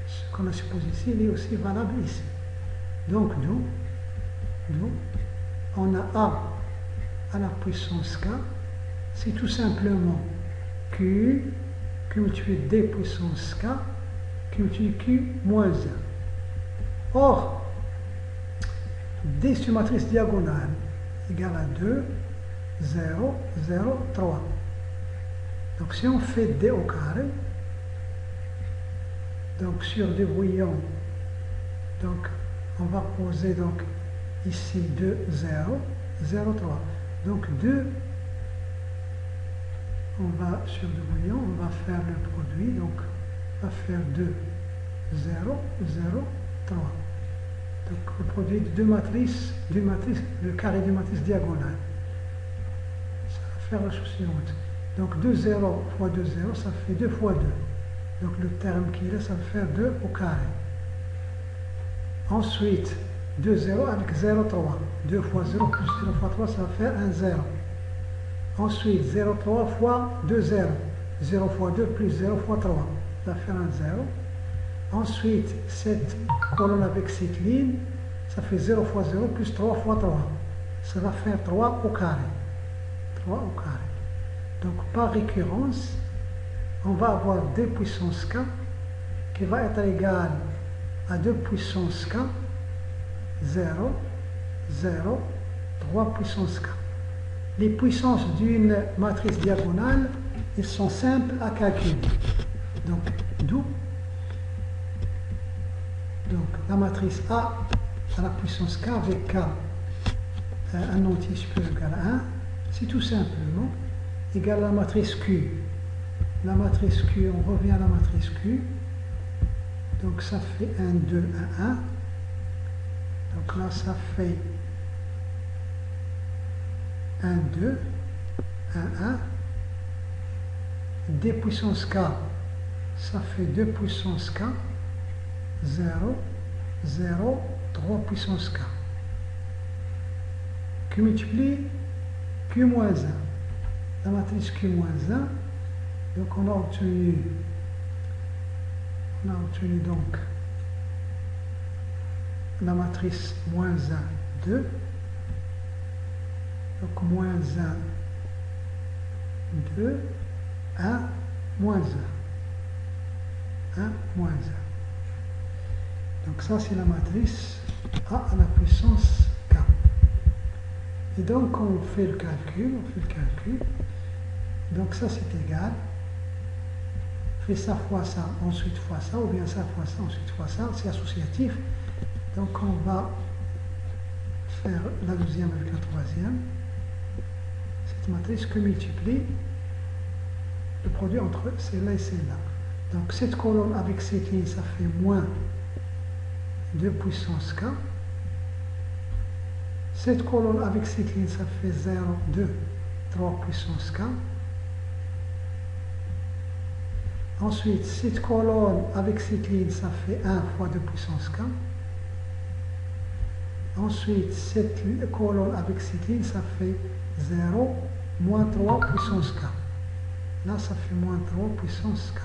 Ce qu'on a supposé ici, elle est aussi valable ici. Donc nous, on a A à la puissance K, c'est tout simplement Q multiplié D puissance K, Q multiplié Q moins 1. Or, D sur matrice diagonale égale à 2, 0, 0, 3. Donc si on fait D au carré, donc sur D brouillon, donc on va poser donc ici 2, 0, 0, 3. Donc 2, on va sur D brouillon, on va faire le produit, donc on va faire 2, 0, 0, 3. Donc le produit de deux matrices, le carré d'une matrice diagonale. Ça va faire la chose suivante. Donc 2 0 fois 2 0, ça fait 2 fois 2. Donc le terme qui est là, ça va faire 2 au carré. Ensuite, 2 0 avec 0, 3. 2 fois 0 plus 0 fois 3, ça va faire 1 0. Ensuite, 0, 3 fois 2 0. 0 fois 2 plus 0 fois 3. Ça va faire 1 0. Ensuite, cette colonne avec cette ligne, ça fait 0 fois 0 plus 3 fois 3. Ça va faire 3 au carré. 3 au carré. Donc, par récurrence, on va avoir 2 puissance K qui va être égal à 2 puissance K, 0, 0, 3 puissance K. Les puissances d'une matrice diagonale, elles sont simples à calculer. Donc, d'où la matrice A à la puissance K avec K, un entier supérieur égal à 1, c'est tout simplement égal à la matrice Q. La matrice Q, on revient à la matrice Q. Donc ça fait 1, 2, 1, 1. Donc là, ça fait 1, 2, 1, 1. D puissance k, ça fait 2 puissance k, 0, 0, 3 puissance k. Q multiplie Q moins 1. La matrice Q moins 1, donc on a obtenu donc la matrice moins 1, 2, donc moins 1, 2, 1, moins 1, 1, moins 1. Donc ça c'est la matrice A à la puissance K. Et donc on fait le calcul, donc ça c'est égal, fait ça fois ça, ensuite fois ça, ou bien ça fois ça, ensuite fois ça, c'est associatif. Donc on va faire la deuxième avec la troisième. Cette matrice que multiplie le produit entre celle-là et celle-là. Donc cette colonne avec cette ligne, ça fait moins 2 puissance k. Cette colonne avec cette ligne, ça fait 0, 2, 3 puissance k. Ensuite, cette colonne avec cette ligne, ça fait 1 fois 2 puissance k. Ensuite, cette colonne avec cette ligne, ça fait 0, moins 3 puissance k. Là, ça fait moins 3 puissance k.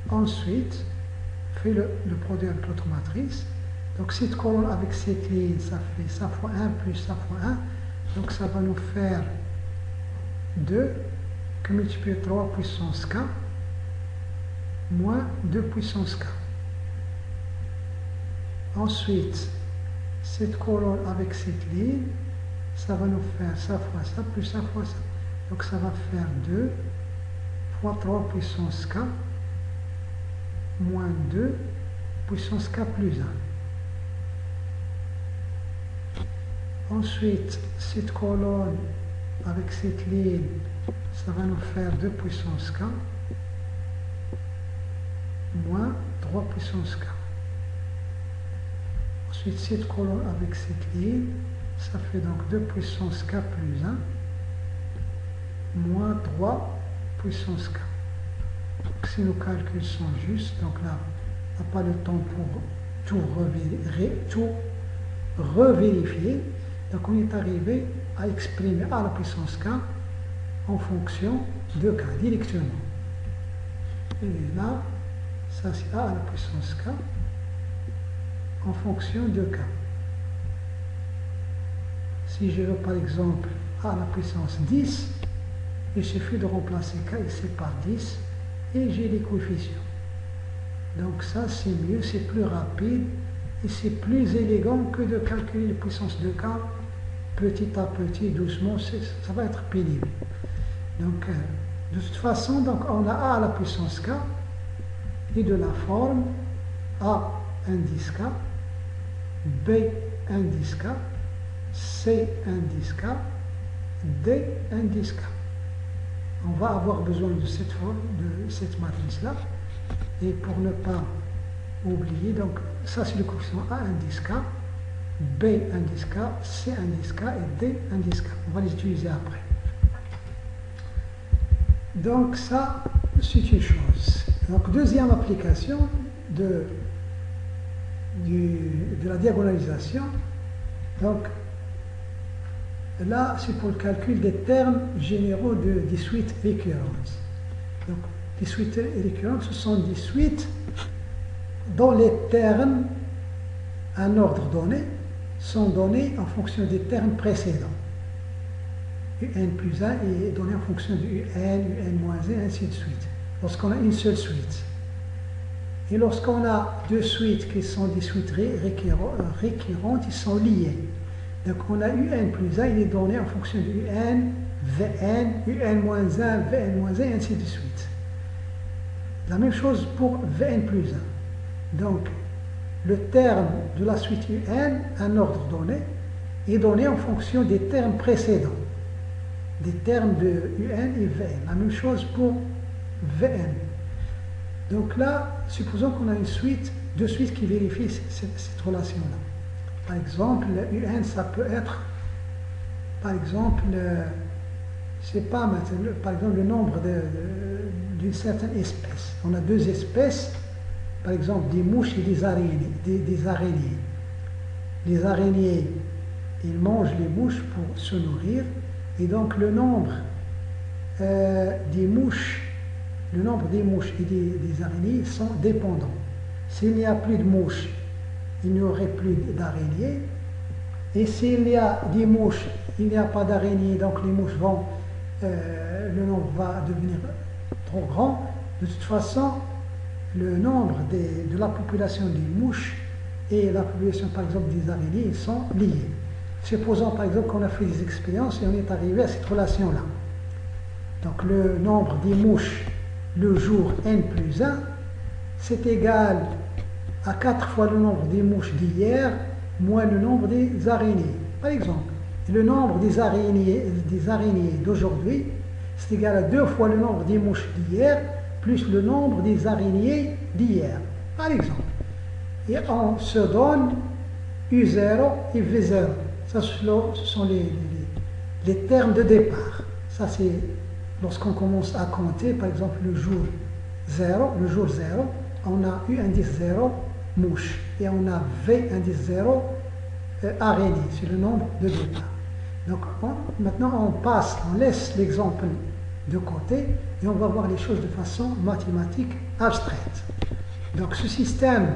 Ensuite, fait le produit avec l'autre matrice. Donc, cette colonne avec cette ligne, ça fait ça fois 1 plus ça fois 1. Donc, ça va nous faire 2 que multiplié 3 puissance k moins 2 puissance k. Ensuite, cette colonne avec cette ligne, ça va nous faire ça fois ça plus ça fois ça. Donc ça va faire 2 fois 3 puissance k moins 2 puissance k plus 1. Ensuite, cette colonne avec cette ligne, ça va nous faire 2 puissance k moins 3 puissance k. Ensuite, cette colonne avec cette ligne, ça fait donc 2 puissance k plus 1 moins 3 puissance k. Donc, si nos calculs sont justes, donc là, on n'a pas le temps pour tout revérifier. Donc on est arrivé à exprimer a à la puissance k en fonction de k directement. Et là, ça c'est a à la puissance k en fonction de k. Si je veux par exemple a à la puissance 10, il suffit de remplacer k ici par 10 et j'ai les coefficients. Donc ça c'est mieux, c'est plus rapide et c'est plus élégant que de calculer les puissances de k petit à petit, doucement, ça va être pénible. Donc de toute façon, donc, on a a à la puissance k et de la forme a indice k, b indice k, c indice k, d indice k. On va avoir besoin de cette forme, de cette matrice-là. Et pour ne pas oublier, donc ça c'est le coefficient A indice K, B indice K, C indice K et D indice K. On va les utiliser après. Donc ça, c'est une chose. Donc deuxième application de la diagonalisation. Donc là, c'est pour le calcul des termes généraux des suites récurrentes. Donc, les suites récurrentes, ce sont des suites dont les termes, un ordre donné, sont donnés en fonction des termes précédents. Un plus 1 est donné en fonction de un moins 1, ainsi de suite. Lorsqu'on a une seule suite. Et lorsqu'on a deux suites qui sont des suites récurrentes, ils sont liés. Donc on a un plus 1, il est donné en fonction de un, vn, moins 1, vn moins 1, ainsi de suite. La même chose pour vn plus 1. Donc le terme de la suite un ordre donné, est donné en fonction des termes précédents. Des termes de et vn. La même chose pour vn. Donc là, supposons qu'on a une suite, deux suites qui vérifient cette relation-là. Par exemple, un, ça peut être par exemple, c'est pas maintenant, par exemple le nombre d'une certaine espèce. On a deux espèces, par exemple des mouches et des araignées. Des araignées. Les araignées, ils mangent les mouches pour se nourrir, et donc le nombre des mouches et des araignées sont dépendants. S'il n'y a plus de mouches, il n'y aurait plus d'araignées. Et s'il y a des mouches, il n'y a pas d'araignées, donc les mouches vont, le nombre va devenir trop grand. De toute façon, le nombre de la population des mouches et la population, par exemple, des araignées, ils sont liés. Supposons, par exemple, qu'on a fait des expériences et on est arrivé à cette relation-là. Donc, le nombre des mouches le jour n plus 1, c'est égal à 4 fois le nombre des mouches d'hier moins le nombre des araignées. Par exemple, le nombre des araignées d'aujourd'hui, c'est égal à 2 fois le nombre des mouches d'hier plus le nombre des araignées d'hier. Par exemple. Et on se donne U0 et V0. Ça, ce sont les termes de départ. Ça, c'est lorsqu'on commence à compter, par exemple, le jour 0, on a U indice 0, mouche, et on a V indice 0, araignée, c'est le nombre de départ. Donc, maintenant, on laisse l'exemple de côté, et on va voir les choses de façon mathématique abstraite. Donc, ce système,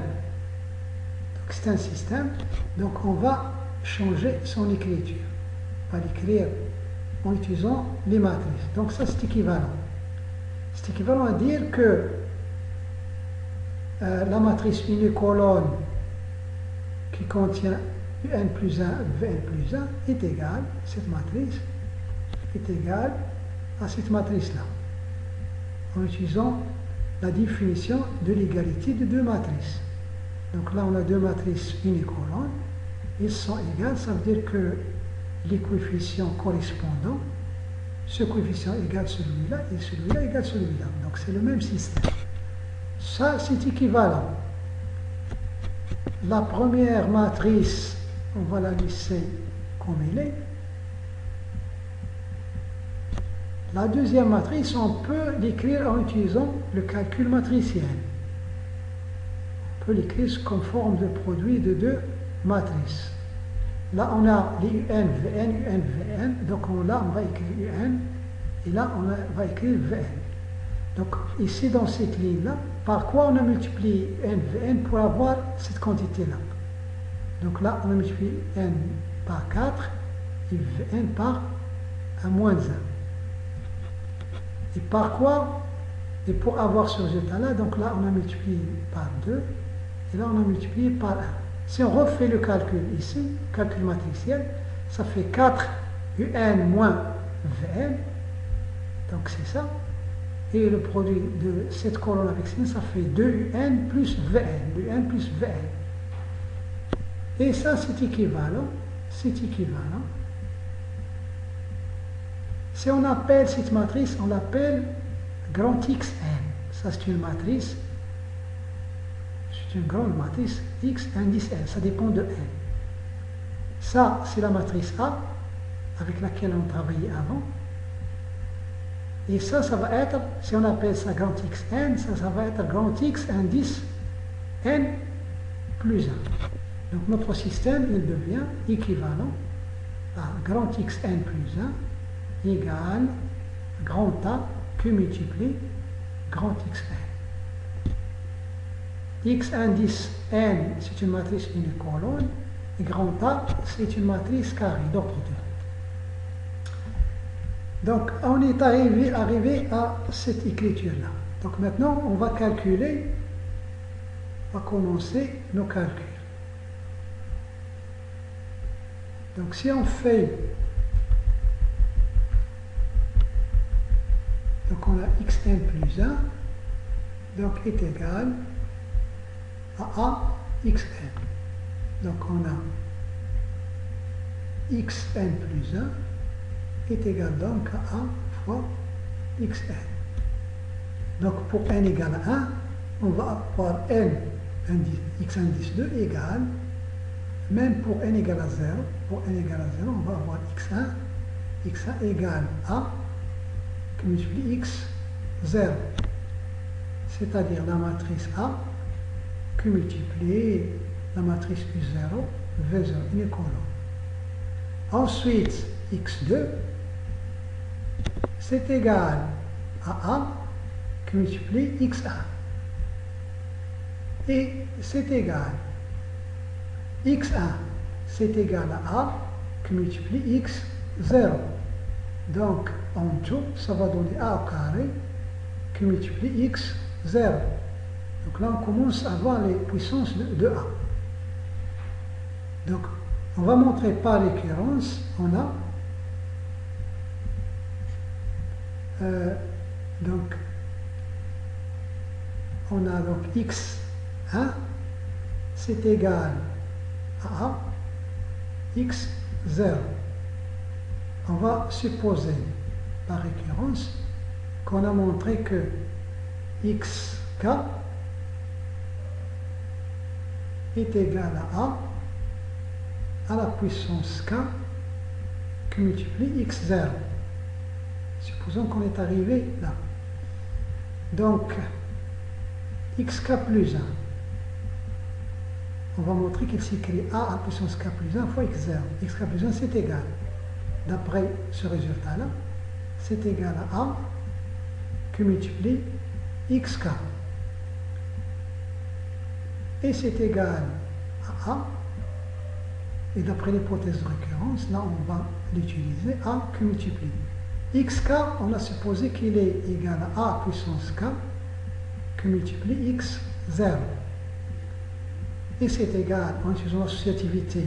c'est un système, donc on va changer son écriture. On va l'écrire en utilisant les matrices. Donc ça, c'est équivalent. C'est équivalent à dire que la matrice unicolone qui contient un plus 1, Vn plus 1 est égale, cette matrice est égale à cette matrice-là, en utilisant la définition de l'égalité de deux matrices. Donc là, on a deux matrices unicolores, ils sont égales, ça veut dire que les coefficients correspondants, ce coefficient égale celui-là et celui-là égale celui-là. Donc c'est le même système. Ça, c'est équivalent. La première matrice, on va la laisser comme elle est. La deuxième matrice, on peut l'écrire en utilisant le calcul matriciel. On peut l'écrire comme forme de produit de deux matrices. Là, on a les UN, Vn. Donc là, on va écrire UN. Et là, on va écrire Vn. Donc ici, dans cette ligne-là, par quoi on a multiplié N, Vn pour avoir cette quantité-là? Donc là, on a multiplié N par 4 et Vn par 1 moins 1. Et par quoi? Et pour avoir ce résultat-là, donc là, on a multiplié par 2. Et là, on a multiplié par 1. Si on refait le calcul ici, calcul matriciel, ça fait 4 UN moins Vn, donc c'est ça, et le produit de cette colonne avec ça, ça fait 2 UN plus Vn, et ça c'est équivalent, Si on appelle cette matrice, on l'appelle grand Xn, ça c'est une matrice, c'est une grande matrice X indice N, ça dépend de N. Ça, c'est la matrice A, avec laquelle on travaillait avant. Et ça va être, si on appelle ça grand Xn, ça va être grand X indice N plus 1. Donc notre système, il devient équivalent à grand Xn plus 1 égale grand A que multiplie grand Xn. X indice N, c'est une matrice unicolone, et grand A, c'est une matrice carrée, d'ordre 2. Donc, on est arrivé à cette écriture-là. Donc maintenant, on va calculer, on va commencer nos calculs. Donc si on fait, donc on a xn plus 1, donc est égal à xn. Donc on a xn plus 1 est égal donc à a fois xn. Donc pour n égale à 1, on va avoir n indice, x indice 2 égale, même pour n égale à 0, on va avoir x1 xa égale A qui multiplie x0. C'est-à-dire la matrice A qui multiplie la matrice U0, V0, une colonne. Ensuite, x2, c'est égal à A qui multiplie x1. Et c'est égal, x1, c'est égal à A qui multiplie x0. Donc, en tout, ça va donner A au carré qui multiplie x0. Donc là, on commence à voir les puissances de A. Donc, on va montrer par récurrence, on a donc x1, c'est égal à A, x0. On va supposer par récurrence qu'on a montré que xk est égal à la puissance k qui multiplie x0. Supposons qu'on est arrivé là. Donc, xk plus 1. On va montrer qu'il s'écrit a à la puissance k plus 1 fois x0. xk plus 1, c'est égal. D'après ce résultat-là, c'est égal à A qui multiplie xk. Et c'est égal à A, et d'après l'hypothèse de récurrence, là on va l'utiliser, A qui multiplie. xk, on a supposé qu'il est égal à A puissance k qui multiplie x0. Et c'est égal, en utilisant l'associativité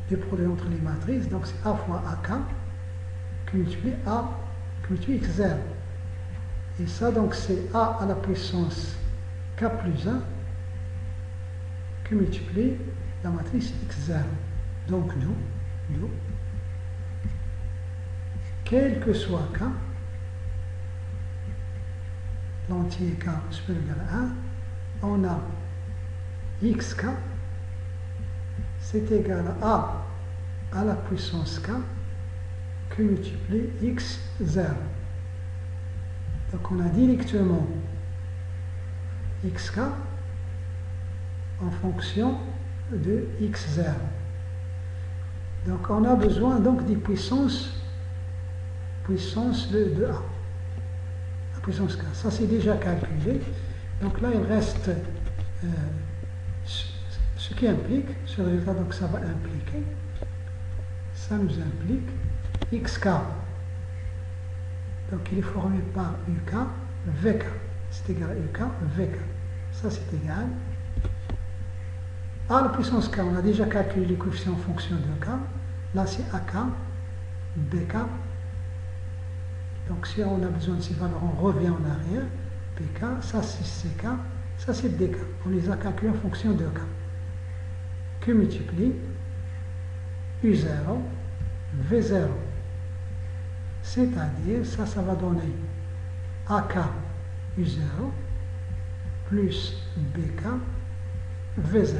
du produit entre les matrices, donc c'est A fois AK qui multiplie A qui multiplie x0. Et ça, donc, c'est A à la puissance k plus 1 qui multiplie la matrice x0. Donc, d'où, quel que soit k, l'entier k supérieur à 1, on a xk, c'est égal à la puissance k qui multiplie x0. Donc on a directement xk en fonction de x0. Donc on a besoin donc des puissances de A. La puissance k, ça c'est déjà calculé. Donc là il reste ce qui implique, ce résultat, donc ça va impliquer, ça nous implique xk. Donc il est formé par uk, vk. C'est égal à uk, vk. Ça c'est égal à la puissance k. On a déjà calculé les coefficients en fonction de k. Là c'est ak, bk. Donc si on a besoin de ces valeurs, on revient en arrière. pk, ça c'est ck, ça c'est dk. On les a calculés en fonction de k. Qui multiplie u0, v0. C'est-à-dire, ça va donner AK U0 plus BK V0.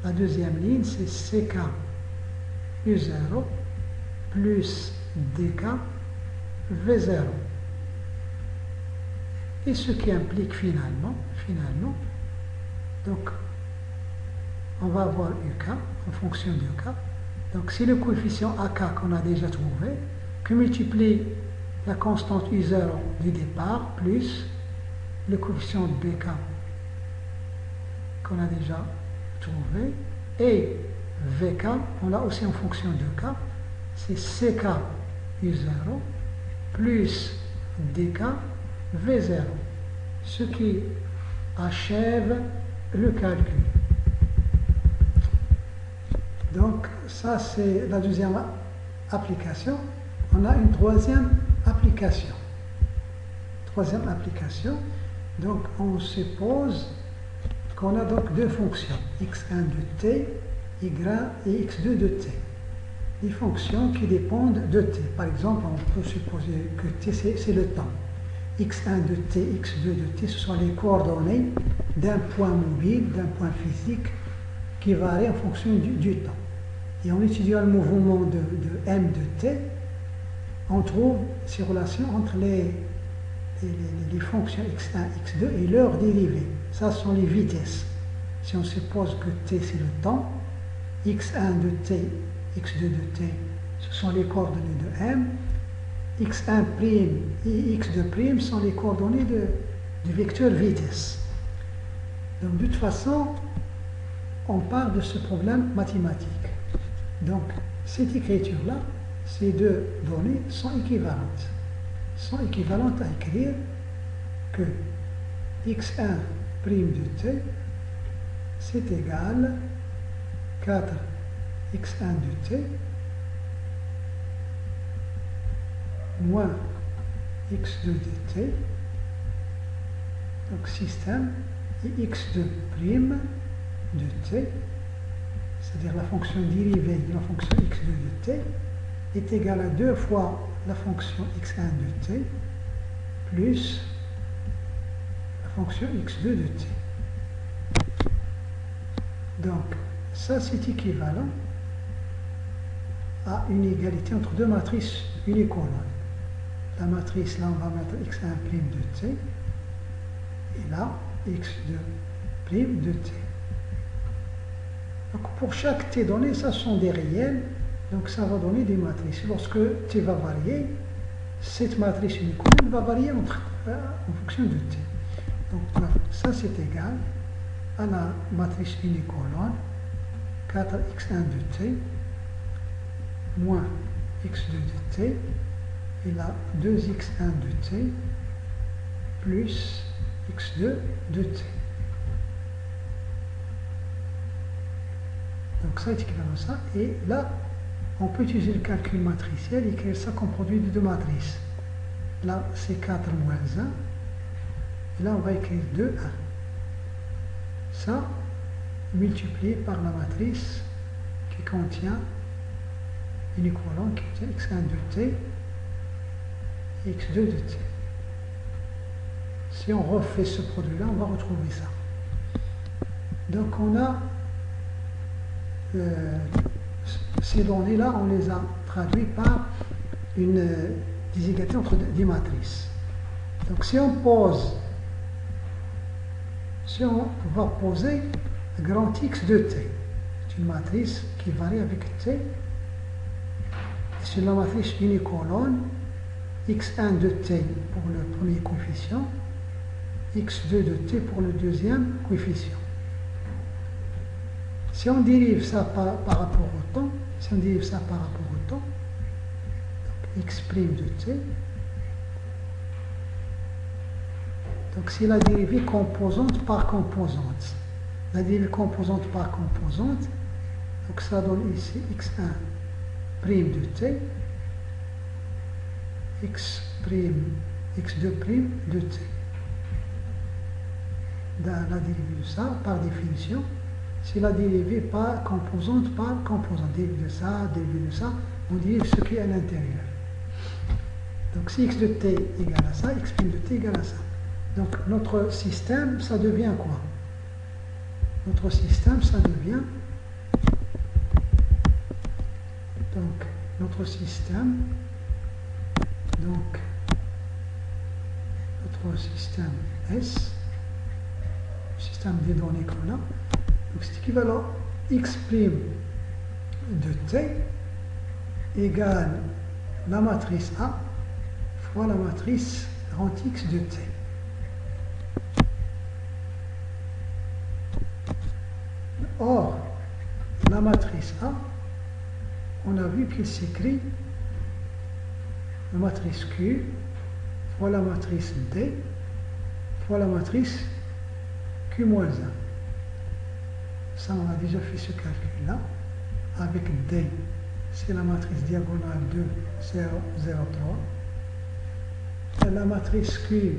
La deuxième ligne, c'est CK U0 plus DK V0. Et ce qui implique finalement, donc, on va avoir UK en fonction de UK. Donc, si le coefficient AK qu'on a déjà trouvé, que multiplie la constante U0 du départ plus le coefficient de BK qu'on a déjà trouvé, et VK, on l'a aussi en fonction de K, c'est CK U0 plus DK V0, ce qui achève le calcul. Donc ça c'est la deuxième application. On a une troisième application. Donc on suppose qu'on a donc deux fonctions, x1 de t, y et x2 de t. Des fonctions qui dépendent de t. Par exemple, on peut supposer que t c'est le temps. x1 de t, x2 de t, ce sont les coordonnées d'un point mobile, d'un point physique qui varie en fonction du temps. Et en étudiant le mouvement de m de t, on trouve ces relations entre les fonctions x1, x2 et leurs dérivées. Ça sont les vitesses. Si on suppose que t c'est le temps, x1 de t, x2 de t, ce sont les coordonnées de m, x1' et x2' sont les coordonnées du vecteur vitesse. Donc de toute façon, on parle de ce problème mathématique. Donc cette écriture-là, ces deux données sont équivalentes. Sont équivalentes à écrire que x1' de t, c'est égal 4 x1 de t moins x2 de t, donc système, et x2' de t, c'est-à-dire la fonction dérivée de la fonction x2 de t, est égal à 2 fois la fonction x1 de t plus la fonction x2 de t. Donc, ça c'est équivalent à une égalité entre deux matrices unicolores. La matrice, là, on va mettre x1' de t, et là, x2' de t. Donc, pour chaque t donné, ça sont des réels, donc ça va donner des matrices. Lorsque t va varier, cette matrice unicolore va varier en fonction de t. Donc, ça c'est égal à la matrice unicolore 4x1 de t moins x2 de t, et là 2x1 de t plus x2 de t. Donc ça est équivalent à ça, et là on peut utiliser le calcul matriciel et écrire ça comme produit de deux matrices. Là c'est 4 moins 1, et là on va écrire 2, 1. Ça multiplié par la matrice qui contient unicolore qui contient x1 de t et x2 de t. Si on refait ce produit-là, on va retrouver ça. Donc on a ces données-là, on les a traduites par des égalités entre des matrices. Donc si on va poser grand X de t, c'est une matrice qui varie avec t, c'est la matrice unicolore, x1 de t pour le premier coefficient, x2 de t pour le deuxième coefficient. Si on dérive ça par rapport au temps, donc x' de t, donc c'est la dérivée composante par composante. La dérivée composante par composante, donc ça donne ici x1' de t, x', x2' de t. Dans la dérivée de ça, par définition, c'est la dérivée par composante, dérivée de ça, on dérive ce qui est à l'intérieur. Donc si x de t égale à ça, x' de t égale à ça. Donc notre système, ça devient quoi? Notre système, ça devient, donc notre système S, le système des données qu'on a, donc c'est équivalent x' de t égale la matrice A fois la matrice grand X de t. Or, la matrice A, on a vu qu'il s'écrit la matrice Q fois la matrice D fois la matrice Q-1. Ça, on a déjà fait ce calcul-là. Avec D, c'est la matrice diagonale 2, 0, 0, 3. La matrice Q,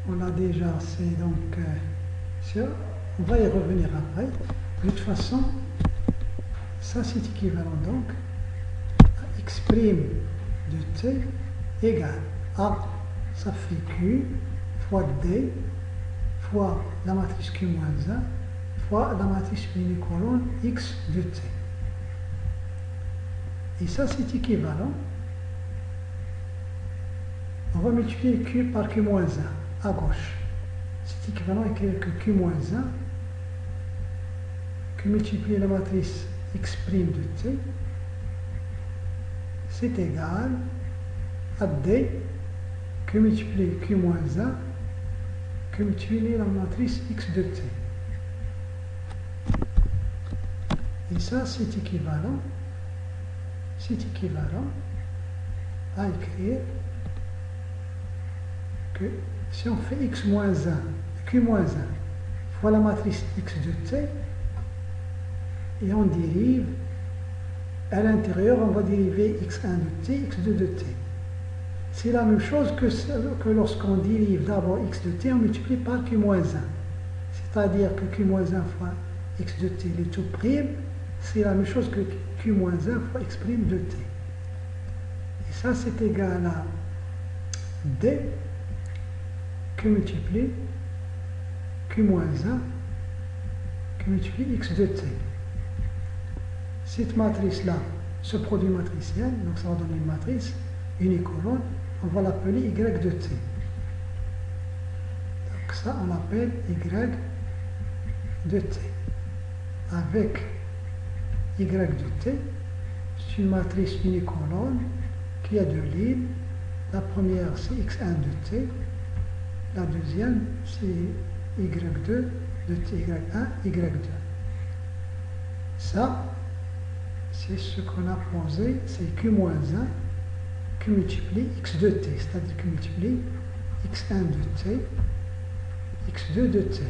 on l'a déjà, c'est donc sûr. On va y revenir après. De toute façon, ça c'est équivalent donc à x' de t égale A, ça fait Q fois D fois la matrice Q-1 fois la matrice unicolore x de t. Et ça c'est équivalent On va multiplier Q par Q-1 à gauche. C'est équivalent à écrire que Q-1, que multiplier la matrice X' de T, c'est égal à D, que multiplier Q-1, que multiplier la matrice X de T. Et ça, c'est équivalent à écrire que si on fait x-1, q-1 fois la matrice X de T, et on dérive, à l'intérieur, on va dériver x1 de T, x2 de T. C'est la même chose que lorsqu'on dérive d'abord x de T, on multiplie par q-1. C'est-à-dire que q-1 fois x de T, les tout prime, c'est la même chose que q-1 fois x' de T. Et ça, c'est égal à D que multiplie q-1 que multiplie x de T. Cette matrice-là, ce produit matriciel, donc ça va donner une matrice unicolone, on va l'appeler y de T. Donc ça, on l'appelle y de T. Avec y de T, c'est une matrice unicolone qui a deux lignes. La première, c'est x1 de T. La deuxième, c'est y2 de T, y1, y2. Ça, c'est ce qu'on a posé, c'est q-1 qui multiplie x de T, c'est-à-dire qui multiplie x1 de T, x2 de T.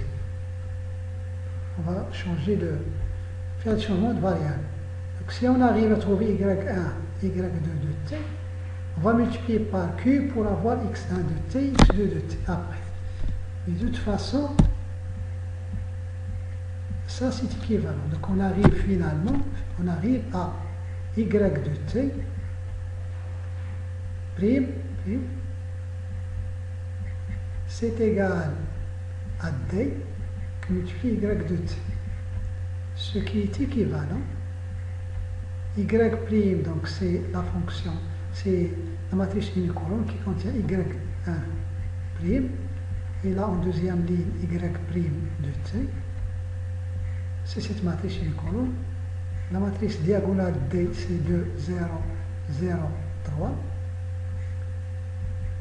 On va changer faire le changement de variable. Donc si on arrive à trouver y1, y2 de T, on va multiplier par q pour avoir x1 de T, x2 de T après. Et de toute façon, ça c'est équivalent. Donc on arrive finalement, à y de T, prime, c'est égal à D qui multiplie y de T. Ce qui est équivalent, y', donc c'est la fonction, c'est la matrice unicolone qui contient y1', et là en deuxième ligne y' de T, c'est cette matrice unicolone. La matrice diagonale D, c'est 2, 0, 0, 3,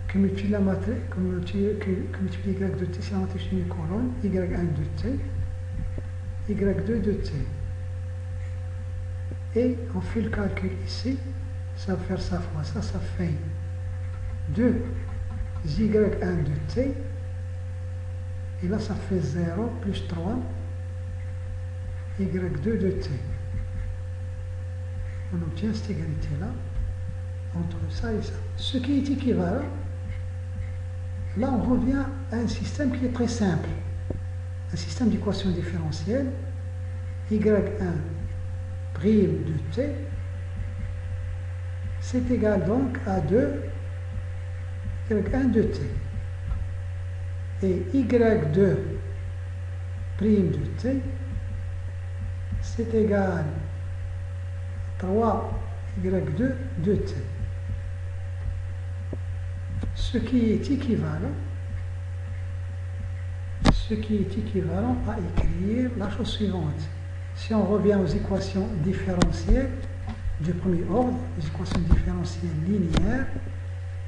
que multiplie la matrice, que multiplie y de T, c'est la matrice unicolone, y'1 de T, y2 de T. Et on fait le calcul ici, ça va faire ça fois ça, ça fait 2 y'1 de T, et là ça fait 0 plus 3 y2 de T. On obtient cette égalité-là entre ça et ça. Ce qui est équivalent, là on revient à un système qui est très simple. Un système d'équation différentielle, y1' de T, c'est égal donc à 2 y'1 de T. Et y2' de T, c'est égal à 3y2 de T. Ce qui est équivalent à écrire la chose suivante. Si on revient aux équations différentielles du premier ordre, les équations différentielles linéaires,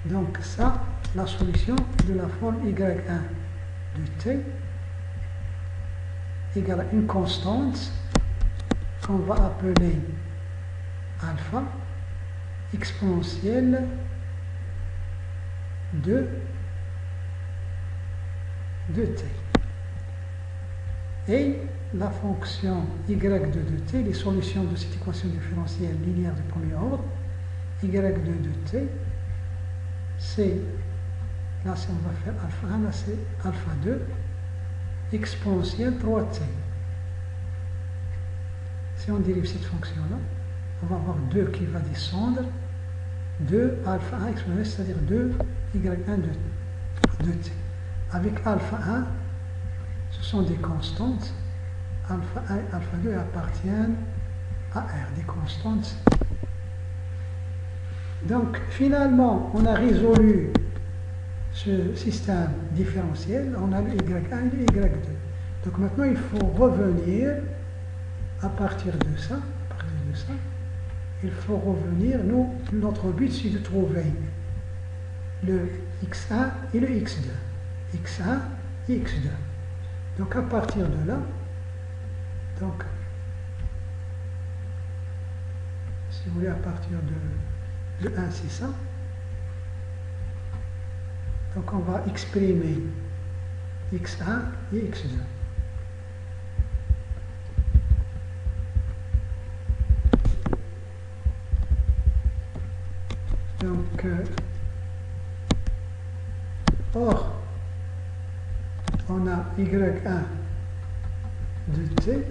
donc ça, la solution de la forme y'1 de T égale à une constante qu'on va appeler alpha exponentielle de T. Et la fonction y' de T, les solutions de cette équation différentielle linéaire du premier ordre, y' de T, c'est, là on va faire alpha 1, là c'est alpha 2, exponentielle 3t. Si on dérive cette fonction-là, on va avoir 2 qui va descendre, 2 alpha 1 exponentielle, c'est-à-dire 2 y'1 de t. Avec alpha 1, ce sont des constantes. Alpha 1 et alpha 2 appartiennent à R, des constantes. Donc, finalement, on a résolu ce système différentiel, on a le y1 et le y2. Donc maintenant, il faut revenir à partir de ça. Il faut revenir, notre but c'est de trouver le x1 et le x2. x1 et x2. Donc à partir de là, donc, si vous voulez, à partir de 1, c'est ça. Donc on va exprimer x1 et x2. Donc, or, on a y1 de t,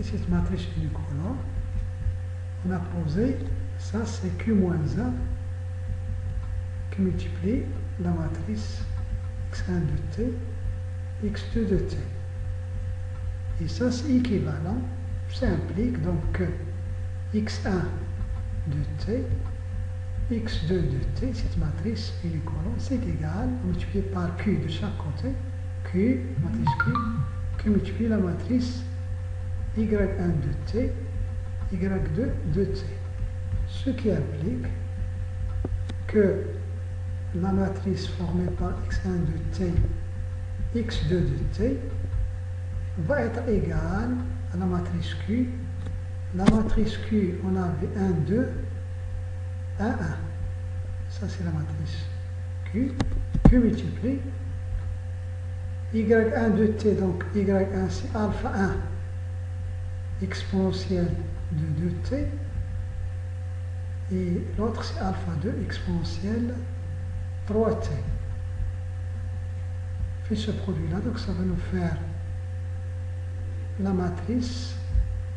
cette matrice unicolore. On a posé, ça c'est q moins 1 qui multiplie la matrice x1 de t, x2 de t. Et ça c'est équivalent, ça implique donc x1 de t, x2 de t, cette matrice unicolore, c'est égal, multiplié par q de chaque côté, q, matrice q, qui multiplie la matrice y1 de t, y2 de t. Ce qui implique que la matrice formée par x1 de t, x2 de t, va être égale à la matrice q. La matrice q, on avait 1, 2, 1, 1. Ça, c'est la matrice q. Q multiplie y1 de t, donc y1 c'est alpha 1 exponentielle de 2t, et l'autre c'est alpha 2 exponentielle 3t. Fait ce produit là, donc ça va nous faire la matrice,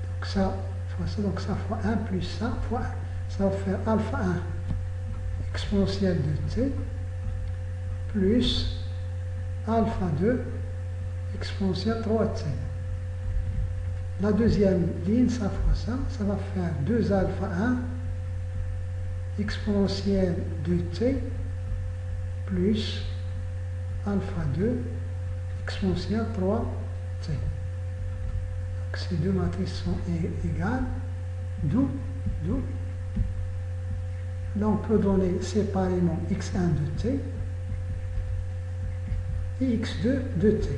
donc ça fois ça, donc ça fois 1 plus ça fois 1, ça va faire alpha 1 exponentielle de t plus alpha 2 exponentielle 3t. La deuxième ligne, ça fois ça va faire 2 alpha 1 exponentielle de t plus alpha 2 exponentielle 3t. Donc ces deux matrices sont égales, d'où là on peut donner séparément x1 de t et x2 de t.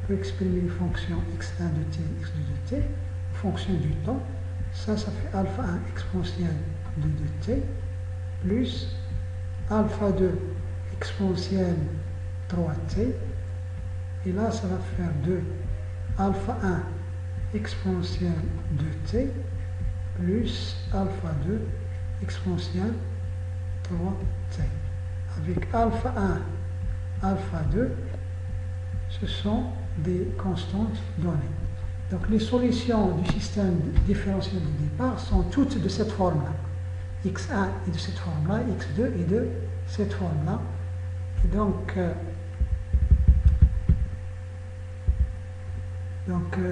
On peut exprimer les fonctions x1 de t et x2 de t en fonction du temps. Ça fait alpha 1 exponentielle de 2t plus alpha 2 exponentielle 3t. Et là, ça va faire 2 alpha 1 exponentielle de t plus alpha 2 exponentielle 3t. Avec alpha 1, alpha 2, ce sont des constantes données. Donc les solutions du système différentiel de départ sont toutes de cette forme-là. x1 est de cette forme-là, x2 est de cette forme-là. Et donc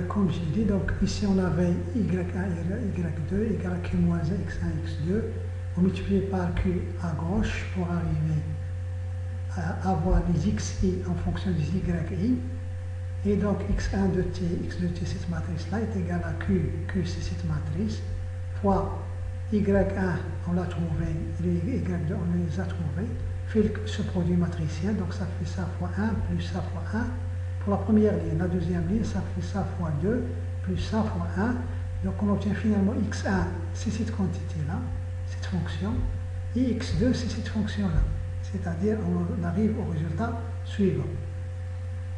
comme j'ai dit, donc ici on avait y1, y2, égale q moins 1, x1, x2. On multiplie par q à gauche pour arriver à avoir les xi en fonction des yi. Et donc x1 de t, x de t, cette matrice-là est égale à q, q c'est cette matrice, fois y1, on l'a trouvé, les y2, on les a trouvés, fait ce produit matriciel, donc ça fait ça fois 1 plus ça fois 1. Pour la première ligne, la deuxième ligne, ça fait ça fois 2, plus ça fois 1. Donc on obtient finalement x1, c'est cette quantité-là, cette fonction, et x2, c'est cette fonction-là. C'est-à-dire, on arrive au résultat suivant.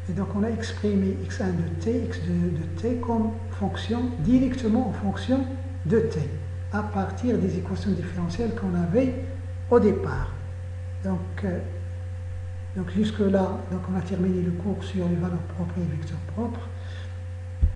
Et donc on a exprimé x1 de t, x2 de t comme fonction, directement en fonction de t, à partir des équations différentielles qu'on avait au départ. Donc jusque-là, on a terminé le cours sur les valeurs propres et les vecteurs propres.